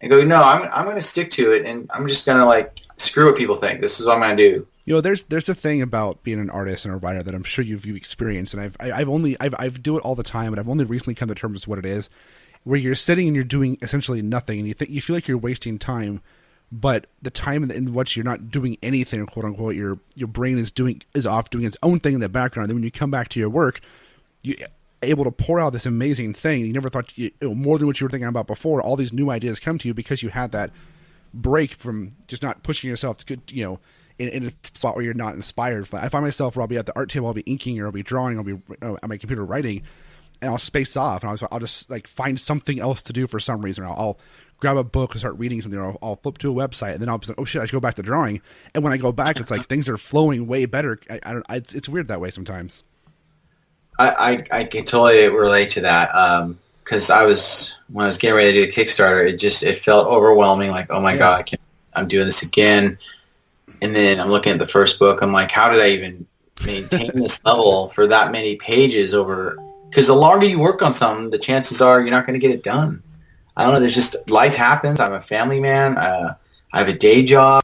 Speaker 7: and go, no, I'm going to stick to it, and I'm just going to like screw what people think. This is what I'm going to do.
Speaker 3: There's a thing about being an artist and a writer that I'm sure you've experienced, and I've do it all the time, but I've only recently come to terms with what it is, where you're sitting and you're doing essentially nothing, and you feel like you're wasting time, but the time in which you're not doing anything, quote unquote, your brain is off doing its own thing in the background. Then when you come back to your work, you're able to pour out this amazing thing you never thought more than what you were thinking about before. All these new ideas come to you because you had that break from just not pushing yourself to good, in a spot where you're not inspired. I find myself where I'll be at the art table, I'll be inking, or I'll be drawing, I'll be at my computer writing, and I'll space off, and I'll just like find something else to do for some reason. Or I'll grab a book and start reading something, or I'll flip to a website, and then I'll be like, oh shit, I should go back to drawing. And when I go back, it's like things are flowing way better. It's weird that way sometimes.
Speaker 7: I can totally relate to that. Because when I was getting ready to do a Kickstarter, it felt overwhelming. Like, oh my God, I'm doing this again. And then I'm looking at the first book. I'm like, how did I even maintain this level for that many pages over? Because the longer you work on something, the chances are you're not going to get it done. I don't know. There's just life happens. I'm a family man. I have a day job.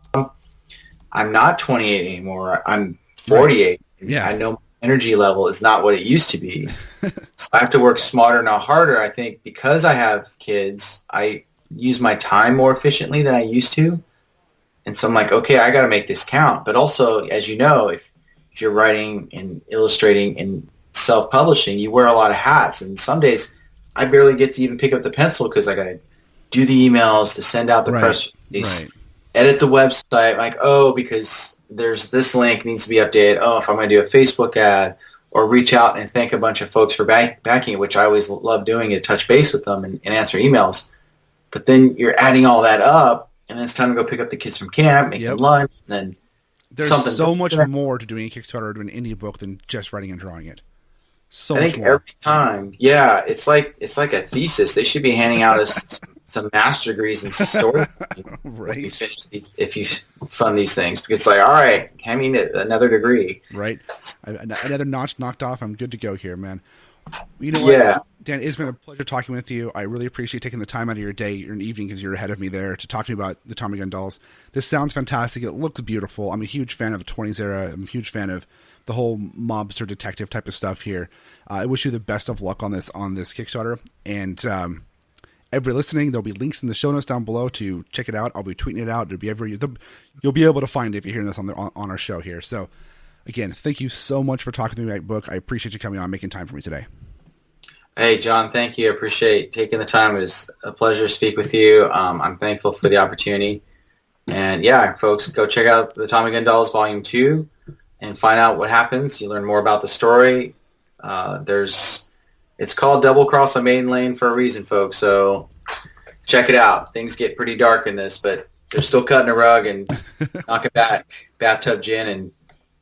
Speaker 7: I'm not 28 anymore. I'm 48. Right. Yeah. I know my energy level is not what it used to be. So I have to work smarter, not harder. I think because I have kids, I use my time more efficiently than I used to. And so I'm like, okay, I got to make this count. But also, as you know, if you're writing and illustrating and self-publishing, you wear a lot of hats. And some days I barely get to even pick up the pencil because I got to do the emails, to send out the press release, edit the website. Like, because there's this link needs to be updated. Oh, if I'm going to do a Facebook ad, or reach out and thank a bunch of folks for backing it, which I always love doing, to touch base with them and answer emails. But then you're adding all that up, and then it's time to go pick up the kids from camp, make them lunch, and then
Speaker 3: there's so much more to doing a Kickstarter or doing an indie book than just writing and drawing it.
Speaker 7: I think every time, it's like a thesis. They should be handing out us some master degrees in story. If you fund these things, because it's like, all right, hand me another degree.
Speaker 3: Right, another notch knocked off. I'm good to go here, man. You know what? Yeah. Dan, it's been a pleasure talking with you. I really appreciate taking the time out of your day or an evening, because you're ahead of me there, to talk to me about the Tommy Gun Dolls. This sounds fantastic. It looks beautiful. I'm a huge fan of the 20s era. I'm a huge fan of the whole mobster detective type of stuff here. I wish you the best of luck on this Kickstarter. And everybody listening, there'll be links in the show notes down below to check it out. I'll be tweeting it out. You'll be able to find it if you're hearing this on our show here. So, again, thank you so much for talking to me about your book. I appreciate you coming on, making time for me today.
Speaker 7: Hey, John, thank you. I appreciate taking the time. It was a pleasure to speak with you. I'm thankful for the opportunity. And, folks, go check out the Tommy Gun Dolls Volume 2 and find out what happens. You learn more about the story. It's called Double Cross on Maiden Lane for a reason, folks. So check it out. Things get pretty dark in this, but they're still cutting a rug and knocking back bathtub gin and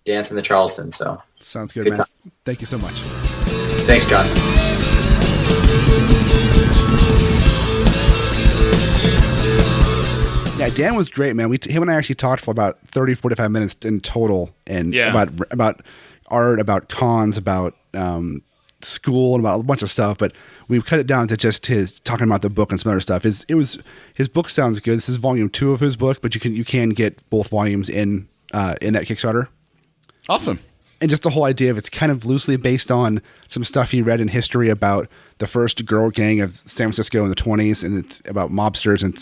Speaker 7: dancing the Charleston. So
Speaker 3: sounds good, man. Time. Thank you so much.
Speaker 7: Thanks, John.
Speaker 3: Yeah, Dan was great, man. Him and I actually talked for about 30, 45 minutes in total, and about art, about cons, about school, and about a bunch of stuff. But we've cut it down to just his talking about the book and some other stuff. His book sounds good. This is volume 2 of his book, but you can get both volumes in that Kickstarter.
Speaker 2: Awesome.
Speaker 3: And just the whole idea of it's kind of loosely based on some stuff he read in history about the first girl gang of San Francisco in the 20s, and it's about mobsters, and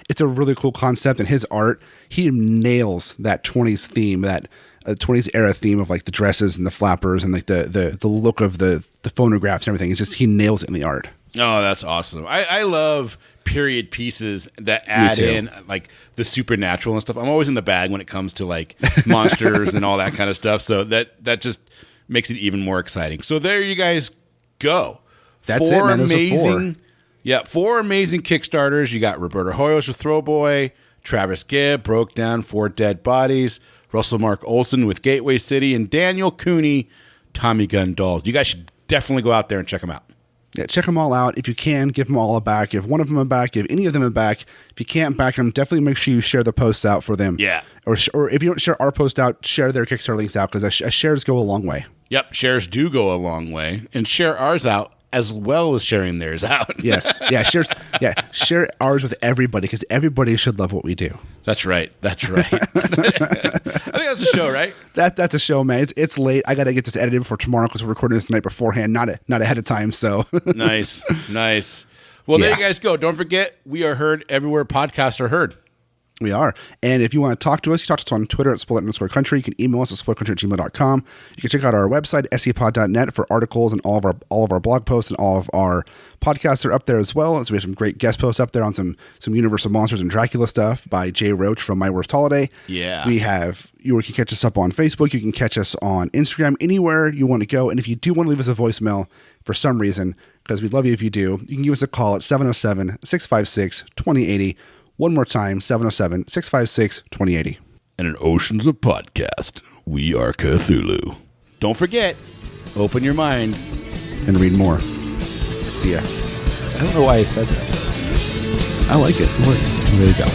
Speaker 3: it's a really cool concept. And his art, he nails that 20s theme, that 20s era theme of like the dresses and the flappers and like the look of the phonographs and everything. It's just, he nails it in the art.
Speaker 2: Oh, that's awesome. I love period pieces that add in like the supernatural and stuff. I'm always in the bag when it comes to like monsters and all that kind of stuff. So that just makes it even more exciting. So there you guys go.
Speaker 3: That's it, man. Those are 4.
Speaker 2: Yeah, 4 amazing Kickstarters. You got Roberto Hoyos with Throwboy, Travis Gibb, Broke Down, 4 Dead Bodies, Russell Mark Olson with Gateway City, and Daniel Cooney, Tommy Gun Dolls. You guys should definitely go out there and check them out.
Speaker 3: Yeah, check them all out. If you can, give them all a back. Give one of them a back. Give any of them a back. If you can't back them, definitely make sure you share the posts out for them.
Speaker 2: Yeah.
Speaker 3: Or if you don't share our post out, share their Kickstarter links out, because shares go a long way.
Speaker 2: Yep, shares do go a long way. And share ours out as well as sharing theirs out.
Speaker 3: Yes. Yeah, share ours with everybody, because everybody should love what we do.
Speaker 2: That's right. I think that's a show, right?
Speaker 3: That's a show, man. It's late. I got to get this edited before tomorrow, because we're recording this the night beforehand, not ahead of time. So
Speaker 2: Nice. Well,
Speaker 3: Yeah.
Speaker 2: there you guys go. Don't forget, we are heard everywhere podcasts are heard.
Speaker 3: we are. And if you want to talk to us, you talk to us on Twitter at spoiler_country. You can email us at spoilercountry@gmail.com. You can check out our website, scpod.net, for articles and all of our blog posts, and all of our podcasts are up there as well. So we have some great guest posts up there on some Universal Monsters and Dracula stuff by Jay Roach from My Worst Holiday.
Speaker 2: Yeah.
Speaker 3: You can catch us up on Facebook. You can catch us on Instagram, anywhere you want to go. And if you do want to leave us a voicemail for some reason, because we'd love you if you do, you can give us a call at 707-656-2080. One more time, 707-656-2080.
Speaker 2: And in oceans of podcast, we are Cthulhu. Don't forget, open your mind.
Speaker 3: And read more. See ya.
Speaker 2: I don't know why I said that.
Speaker 3: I like it. It works.
Speaker 2: There you go.